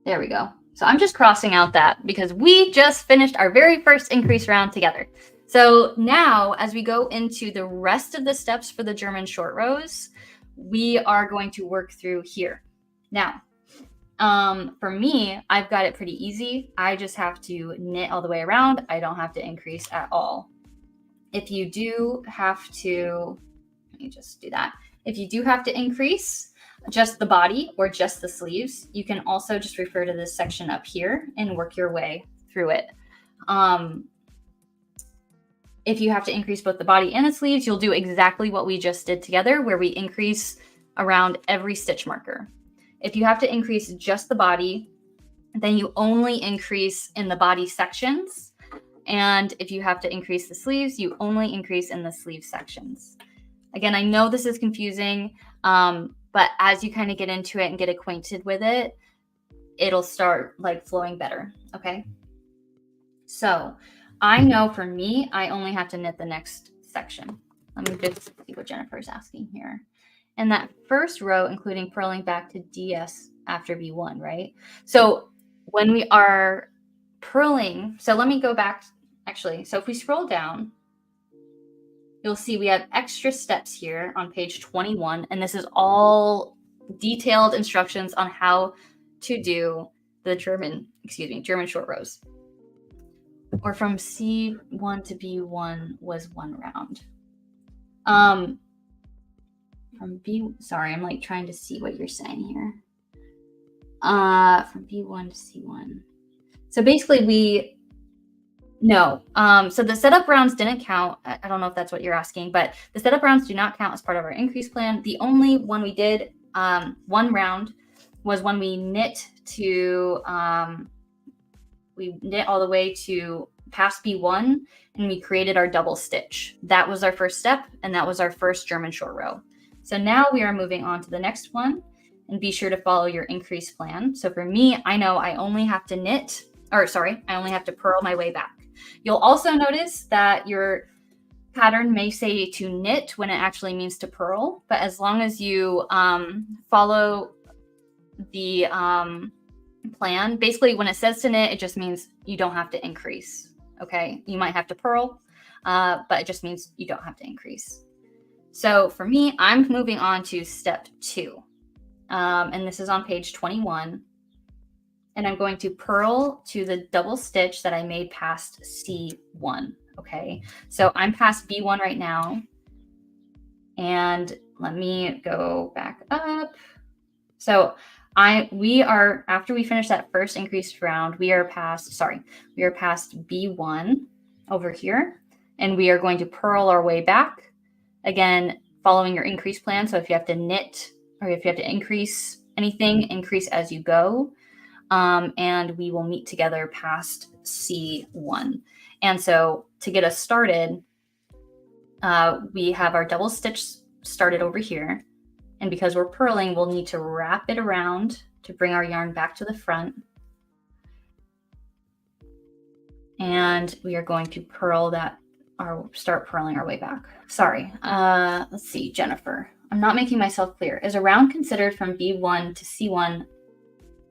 There we go. So I'm just crossing out that because we just finished our very first increase round together. So now as we go into the rest of the steps for the German short rows, we are going to work through here. Now, for me, I've got it pretty easy. I just have to knit all the way around. I don't have to increase at all. If you do have to, let me just do that. If you do have to increase just the body or just the sleeves, you can also just refer to this section up here and work your way through it. If you have to increase both the body and the sleeves, you'll do exactly what we just did together, where we increase around every stitch marker. If you have to increase just the body, then you only increase in the body sections. And if you have to increase the sleeves, you only increase in the sleeve sections. Again, I know this is confusing, but as you kind of get into it and get acquainted with it, it'll start like flowing better, okay? So I know for me, I only have to knit the next section. Let me just see what Jennifer's asking here. And that first row, including purling back to DS after B1, right? So when we are purling, so let me go back, actually. So if we scroll down, you'll see we have extra steps here on page 21, and this is all detailed instructions on how to do the German short rows. Or from C1 to B1 was 1 round. From B, sorry, I'm like trying to see what you're saying here. From B1 to C1. So basically so the setup rounds didn't count. I don't know if that's what you're asking, but the setup rounds do not count as part of our increase plan. The only one we did, 1 round, was when we knit to, we knit all the way to past B1 and we created our double stitch. That was our first step, and that was our first German short row. So now we are moving on to the next one, and be sure to follow your increase plan. So for me, I know I only have to I only have to purl my way back. You'll also notice that your pattern may say to knit when it actually means to purl, but as long as you follow the plan, basically when it says to knit, it just means you don't have to increase, okay? You might have to purl, but it just means you don't have to increase. So for me, I'm moving on to step 2. And this is on page 21. And I'm going to purl to the double stitch that I made past C1. Okay, so I'm past B1 right now. And let me go back up. So we are, after we finish that first increased round, we are past B1 over here, and we are going to purl our way back. Again, following your increase plan. So if you have to knit or if you have to increase anything, increase as you go. And we will meet together past C1. And so to get us started, we have our double stitch started over here. And because we're purling, we'll need to wrap it around to bring our yarn back to the front. And we are going to purl that, or start purling our way back. Sorry. Let's see, Jennifer. I'm not making myself clear. Is a round considered from B1 to C1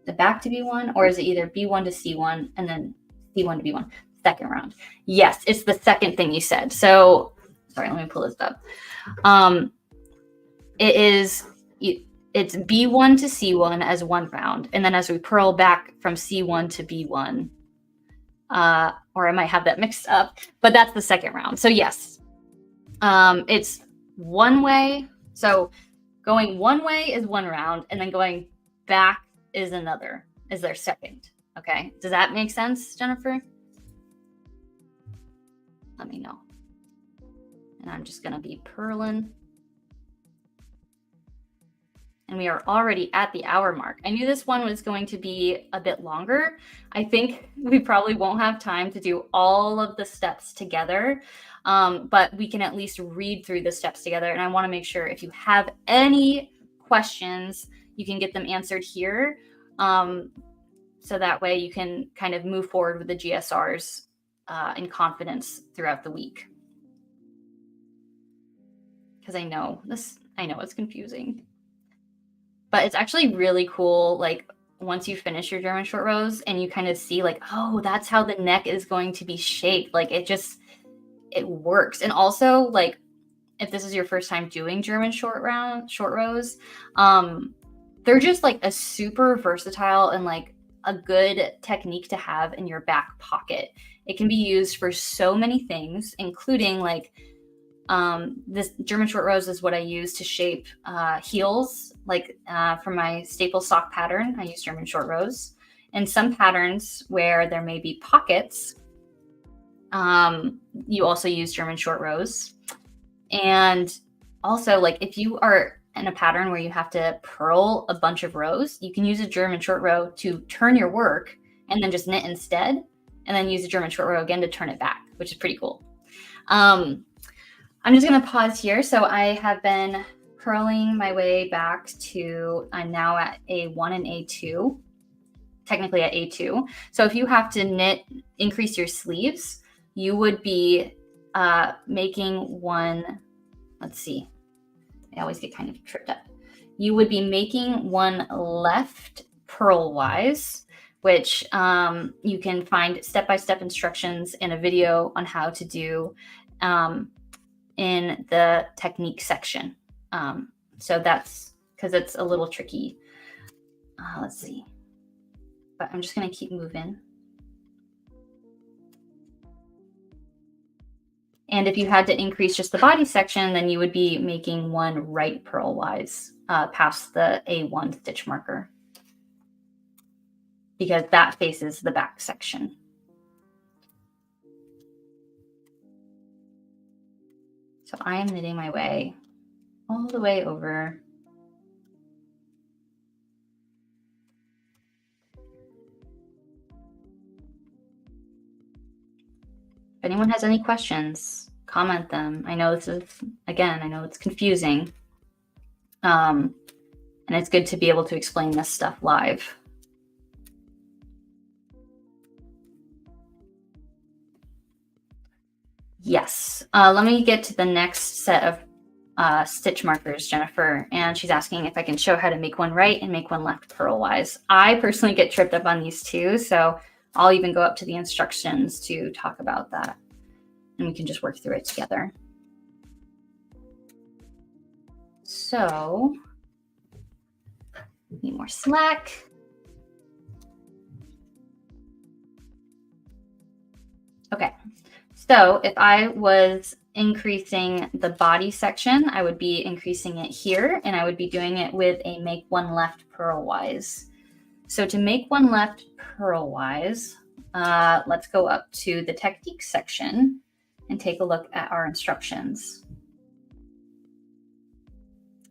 the back to B1, or is it either B1 to C1 and then C1 to B1, second round? Yes, it's the second thing you said. So, sorry, let me pull this up. It's B1 to C1 as one round, and then as we purl back from C1 to B1, or I might have that mixed up, but that's the second round. So yes, it's one way. So going one way is one round, and then going back is their second. Okay, does that make sense, Jennifer? Let me know. And I'm just gonna be purling. And we are already at the hour mark. I knew this one was going to be a bit longer. I think we probably won't have time to do all of the steps together, but we can at least read through the steps together. And I want to make sure if you have any questions, you can get them answered here. So that way you can kind of move forward with the GSRs in confidence throughout the week. Because I know it's confusing. But it's actually really cool, like, once you finish your German short rows and you kind of see, like, oh, that's how the neck is going to be shaped. Like, it works. And also, like, if this is your first time doing German short rows, they're just, like, a super versatile and, like, a good technique to have in your back pocket. It can be used for so many things, including, like, this German short rows is what I use to shape heels. Like for my staple sock pattern, I use German short rows. In some patterns where there may be pockets, you also use German short rows. And also, like, if you are in a pattern where you have to purl a bunch of rows, you can use a German short row to turn your work and then just knit instead, and then use a German short row again to turn it back, which is pretty cool. I'm just going to pause here. So I have been purling my way back to, I'm now at A1 and A2, technically at A2. So if you have to increase your sleeves, you would be making one, let's see, I always get kind of tripped up. You would be making one left purlwise, which you can find step-by-step instructions in a video on how to do in the technique section. So that's because it's a little tricky. Let's see, but I'm just going to keep moving. And if you had to increase just the body section, then you would be making one right purlwise past the A1 stitch marker, because that faces the back section. So I am knitting my way all the way over. If anyone has any questions, comment them. I know this is, again, I know it's confusing. And it's good to be able to explain this stuff live. Yes. Let me get to the next set of stitch markers, Jennifer. And she's asking if I can show how to make one right and make one left purlwise. I personally get tripped up on these too, so I'll even go up to the instructions to talk about that. And we can just work through it together. So, need more slack. Okay, so if I was increasing the body section, I would be increasing it here, and I would be doing it with a make one left purlwise. So to make one left purlwise, let's go up to the technique section and take a look at our instructions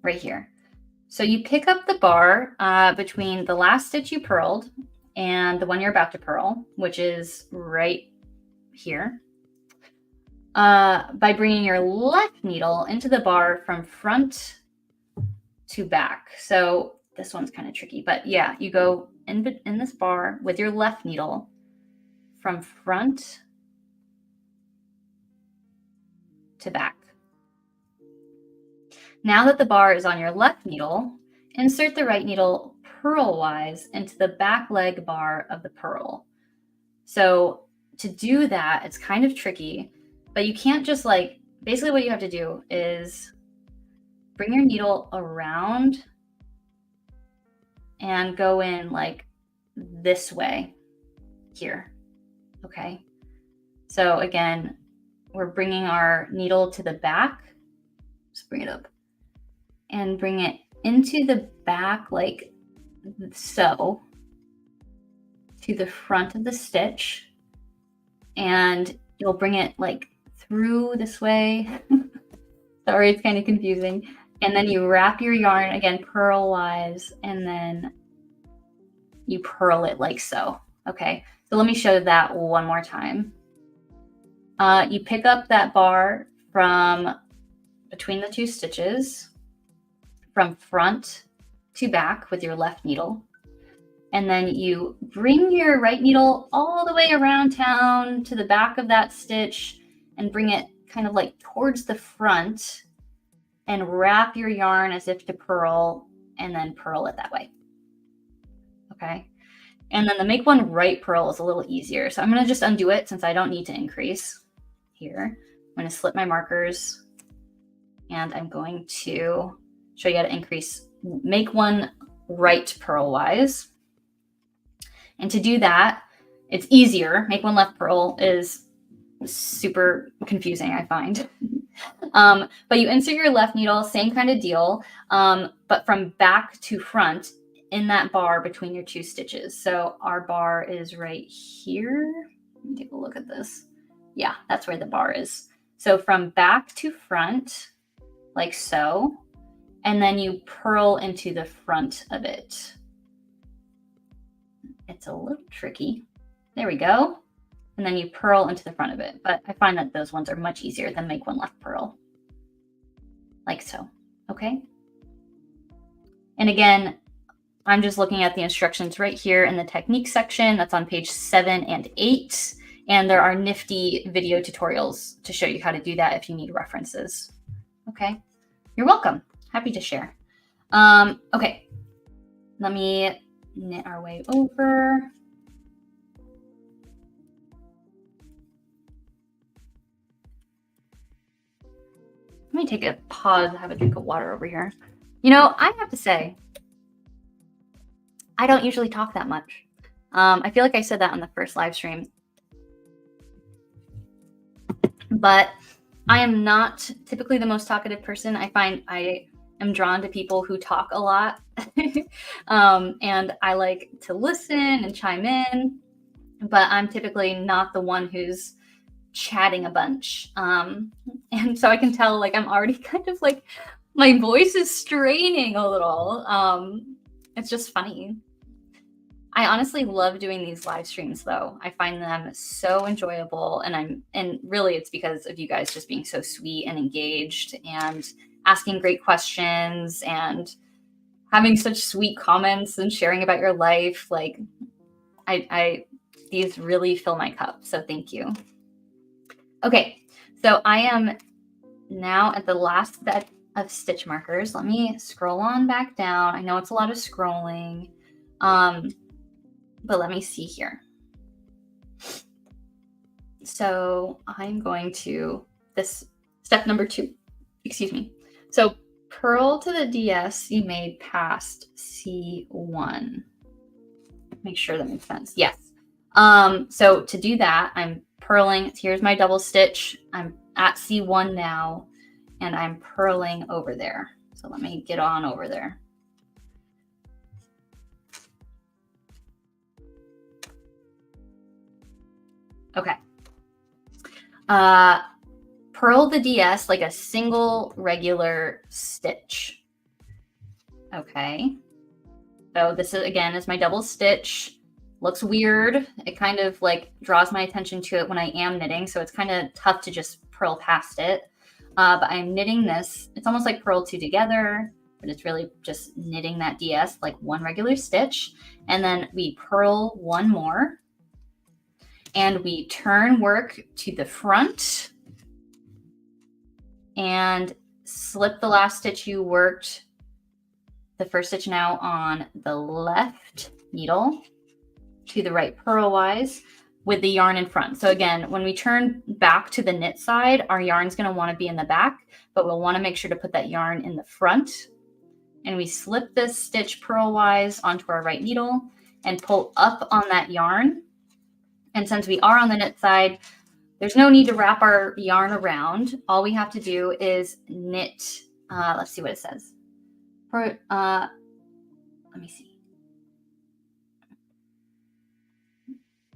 right here. So you pick up the bar between the last stitch you purled and the one you're about to purl, which is right here, by bringing your left needle into the bar from front to back. So this one's kind of tricky, but yeah, you go in this bar with your left needle from front to back. Now that the bar is on your left needle, insert the right needle purlwise into the back leg bar of the purl. So to do that, it's kind of tricky, but you can't just like, basically what you have to do is bring your needle around and go in like this way here. Okay. So again, we're bringing our needle to the back. Just bring it up and bring it into the back like so, to the front of the stitch, and you'll bring it like through this way. Sorry, it's kind of confusing. And then you wrap your yarn again purlwise, and then you purl it like so. Okay, so let me show that one more time. You pick up that bar from between the two stitches from front to back with your left needle. And then you bring your right needle all the way around town to the back of that stitch and bring it kind of like towards the front and wrap your yarn as if to purl, and then purl it that way. Okay. And then the make one right purl is a little easier. So I'm going to just undo it since I don't need to increase here. I'm going to slip my markers, and I'm going to show you how to increase, make one right purlwise. And to do that, it's easier. Make one left purl is super confusing, I find. But you insert your left needle, same kind of deal, but from back to front in that bar between your two stitches. So our bar is right here. Let me take a look at this. Yeah, that's where the bar is. So from back to front, like so, and then you purl into the front of it. It's a little tricky. There we go. And then you purl into the front of it. But I find that those ones are much easier than make one left purl. Like so, okay? And again, I'm just looking at the instructions right here in the technique section. That's on page 7 and 8. And there are nifty video tutorials to show you how to do that if you need references. Okay, you're welcome. Happy to share. Okay, let me knit our way over. Let me take a pause and have a drink of water over here. You know, I have to say, I don't usually talk that much. I feel like I said that on the first live stream. But I am not typically the most talkative person. I find I am drawn to people who talk a lot. And I like to listen and chime in, but I'm typically not the one who's chatting a bunch. And so I can tell like I'm already kind of like my voice is straining a little. It's just funny. I honestly love doing these live streams though. I find them so enjoyable, and really it's because of you guys just being so sweet and engaged and asking great questions and having such sweet comments and sharing about your life. Like these really fill my cup. So thank you. Okay, so I am now at the last set of stitch markers. Let me scroll on back down. I know it's a lot of scrolling, but let me see here. So I'm going to this step number 2, excuse me. So purl to the DS you made past C1. Make sure that makes sense. Yes. So to do that, I'm purling. Here's my double stitch. I'm at C1 now, and I'm purling over there. So let me get on over there. Okay. Purl the DS like a single regular stitch. Okay. So this is, again, is my double stitch. Looks weird. It kind of like draws my attention to it when I am knitting. So it's kind of tough to just purl past it. But I'm knitting this. It's almost like purl two together, but it's really just knitting that DS like one regular stitch. And then we purl one more. And we turn work to the front and slip the last stitch you worked, the first stitch now, on the left needle to the right purlwise with the yarn in front. So again, when we turn back to the knit side, our yarn's going to want to be in the back, but we'll want to make sure to put that yarn in the front. And we slip this stitch purlwise onto our right needle and pull up on that yarn. And since we are on the knit side, there's no need to wrap our yarn around. All we have to do is knit. Let's see what it says. Let me see.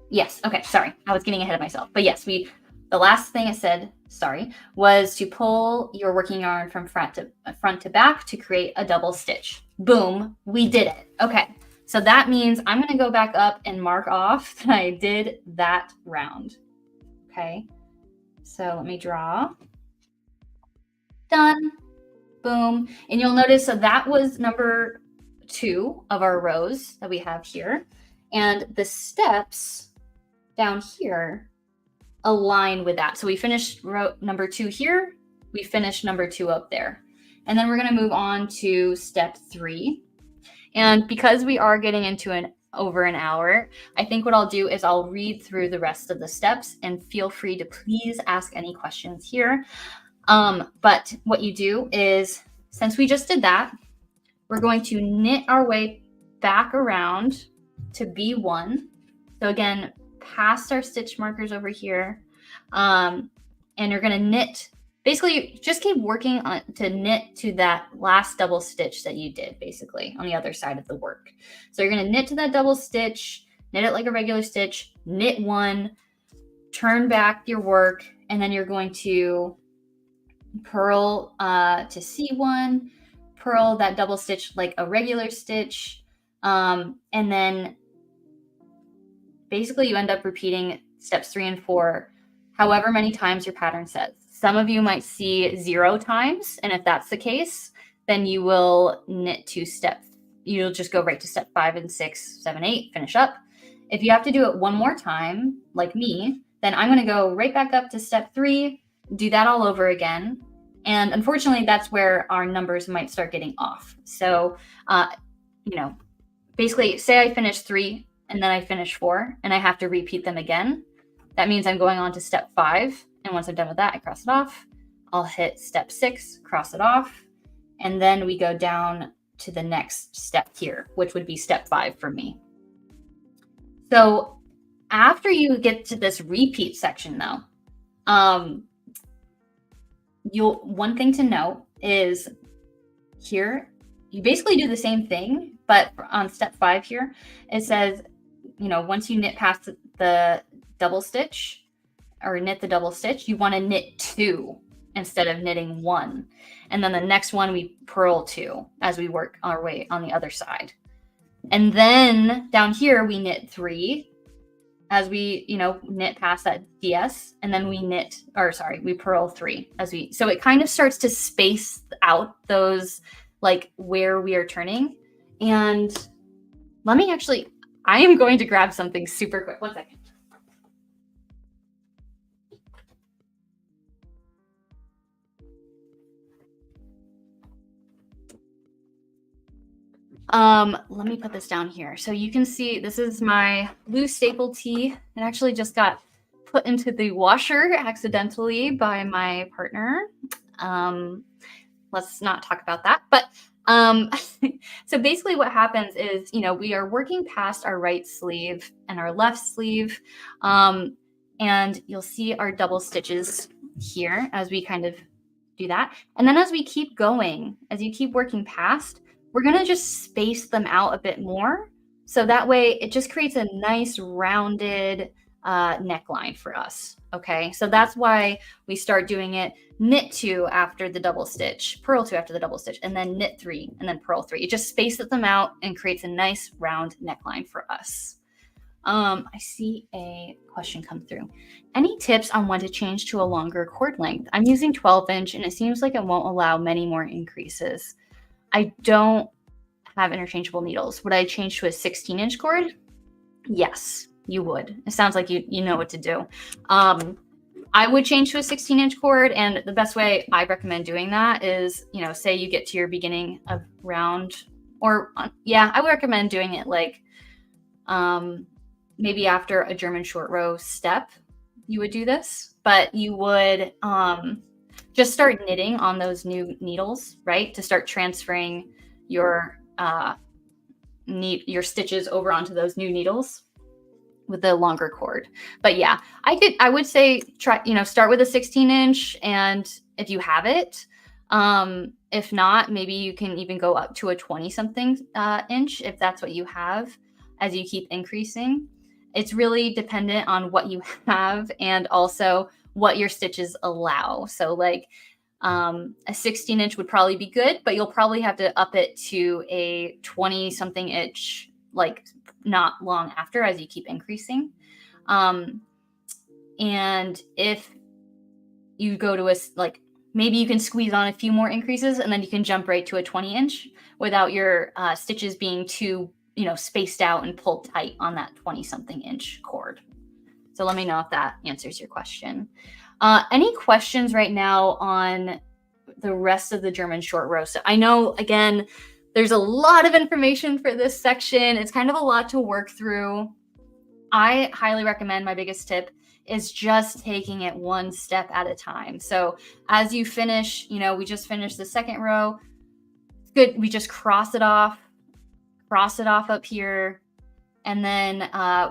Yes. Okay. Sorry. I was getting ahead of myself. But yes, the last thing it said, sorry, was to pull your working yarn from front to back to create a double stitch. Boom. We did it. Okay. So that means I'm going to go back up and mark off that I did that round. Okay. So let me draw. Done. Boom. And you'll notice, so that was number 2 of our rows that we have here. And the steps down here align with that. So we finished row number 2 here. We finished number 2 up there. And then we're going to move on to step 3. And because we are getting into over an hour, I think what I'll do is I'll read through the rest of the steps, and feel free to please ask any questions here. But what you do is, since we just did that, we're going to knit our way back around to B1. So again, past our stitch markers over here. And you're going to knit. Basically, just keep working on to knit to that last double stitch that you did, basically, on the other side of the work. So you're going to knit to that double stitch, knit it like a regular stitch, knit one, turn back your work, and then you're going to purl to C1, purl that double stitch like a regular stitch, and then basically you end up repeating steps 3 and 4 however many times your pattern says. Some of you might see 0 times, and if that's the case, then you will knit to you'll just go right to step 5 and 6, 7, 8, finish up. If you have to do it one more time, like me, then I'm going to go right back up to step 3, do that all over again. And unfortunately, that's where our numbers might start getting off. So, basically, say I finish 3 and then I finish 4 and I have to repeat them again. That means I'm going on to step 5. And once I'm done with that, I cross it off. I'll hit step 6, cross it off. And then we go down to the next step here, which would be step 5 for me. So after you get to this repeat section though, one thing to note is here, you basically do the same thing, but on step 5 here, it says, once you knit past the double stitch, or knit the double stitch, you want to knit 2 instead of knitting 1. And then the next one, we purl 2 as we work our way on the other side. And then down here, we knit 3 as we, knit past that DS. And then we purl 3 so it kind of starts to space out those, like, where we are turning. And I am going to grab something super quick. 1 second. Let me put this down here. So you can see this is my blue staple tee. It actually just got put into the washer accidentally by my partner. let's not talk about that. But um, so basically what happens is, we are working past our right sleeve and our left sleeve. And you'll see our double stitches here as we kind of do that. And then as we keep going, as you keep working past, we're going to just space them out a bit more. So that way it just creates a nice rounded neckline for us. Okay, so that's why we start doing it knit 2 after the double stitch, purl 2 after the double stitch, and then knit 3 and then purl 3. It just spaces them out and creates a nice round neckline for us. I see a question come through. Any tips on when to change to a longer cord length? I'm using 12-inch and it seems like it won't allow many more increases. I don't have interchangeable needles. Would I change to a 16-inch cord? Yes, you would. It sounds like you know what to do. I would change to a 16-inch cord, and the best way I recommend doing that is, say you get to your beginning of round, or I would recommend doing it like maybe after a German short row step, you would do this, but you would just start knitting on those new needles, right? To start transferring your stitches over onto those new needles with the longer cord. But yeah, I would say try, start with a 16-inch, and if you have it, if not, maybe you can even go up to a 20-something inch if that's what you have as you keep increasing. It's really dependent on what you have and also what your stitches allow. So like a 16-inch would probably be good, but you'll probably have to up it to a 20-something inch, like not long after, as you keep increasing. And if you go to maybe you can squeeze on a few more increases and then you can jump right to a 20-inch without your stitches being too, spaced out and pulled tight on that 20-something inch cord. So let me know if that answers your question. Any questions right now on the rest of the German short row? So I know, again, there's a lot of information for this section. It's kind of a lot to work through. I highly recommend, my biggest tip is just taking it one step at a time. So as you finish, we just finished the second row. Good. We just cross it off up here. And then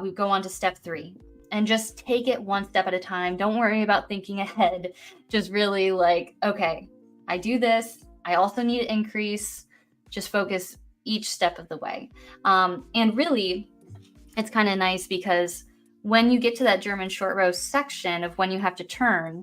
we go on to step 3 and just take it one step at a time. Don't worry about thinking ahead. Just really okay, I do this. I also need to increase. Just focus each step of the way. And really, it's kind of nice because when you get to that German short row section of when you have to turn,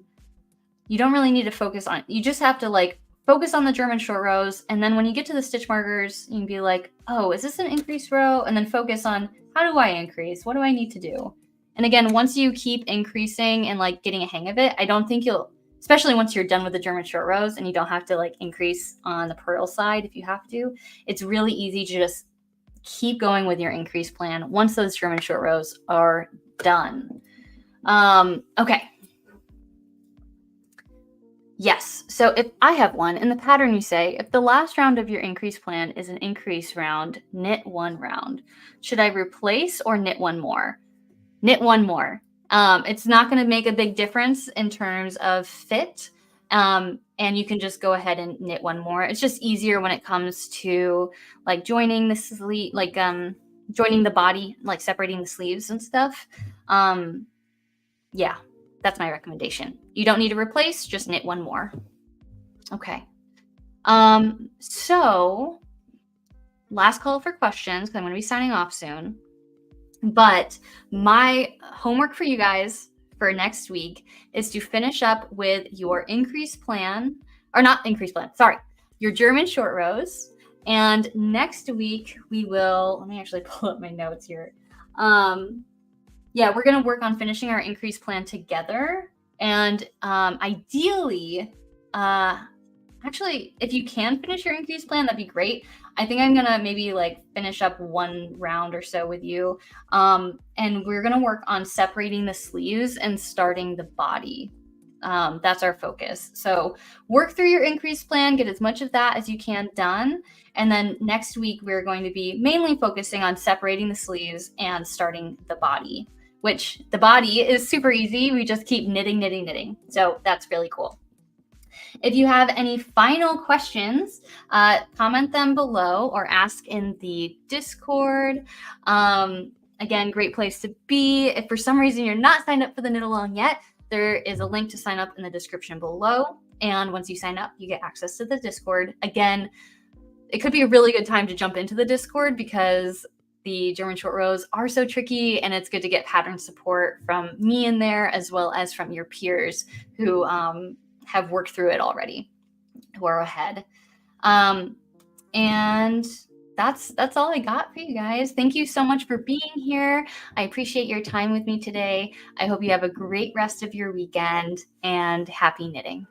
you don't really need to focus on it. You just have to focus on the German short rows. And then when you get to the stitch markers, you can be like, oh, is this an increase row? And then focus on, how do I increase? What do I need to do? And again, once you keep increasing and getting a hang of it, I don't think you'll, especially once you're done with the German short rows and you don't have to increase on the purl side if you have to, it's really easy to just keep going with your increase plan once those German short rows are done. Okay. Yes. So if I have one in the pattern, you say, if the last round of your increase plan is an increase round, knit 1 round. Should I replace or knit 1 more? Knit 1 more. It's not going to make a big difference in terms of fit. And you can just go ahead and knit 1 more. It's just easier when it comes to joining the sleeve, joining the body, separating the sleeves and stuff. Yeah, that's my recommendation. You don't need to replace, just knit 1 more. Okay. So last call for questions, because I'm going to be signing off soon. But my homework for you guys for next week is to finish up with your increase plan, or not increase plan, sorry, your German short rows. And next week we will, let me actually pull up my notes here. Yeah, we're going to work on finishing our increase plan together. And ideally, actually, if you can finish your increase plan, that'd be great. I think I'm going to maybe finish up 1 round or so with you. And we're going to work on separating the sleeves and starting the body. That's our focus. So work through your increase plan, get as much of that as you can done. And then next week, we're going to be mainly focusing on separating the sleeves and starting the body, which the body is super easy. We just keep knitting, knitting, knitting. So that's really cool. If you have any final questions, comment them below or ask in the Discord. Again, great place to be. If for some reason you're not signed up for the knit along yet, there is a link to sign up in the description below. And once you sign up, you get access to the Discord. Again, it could be a really good time to jump into the Discord because the German short rows are so tricky, and it's good to get pattern support from me in there as well as from your peers who have worked through it already, who are ahead. And that's all I got for you guys. Thank you so much for being here. I appreciate your time with me today. I hope you have a great rest of your weekend, and happy knitting.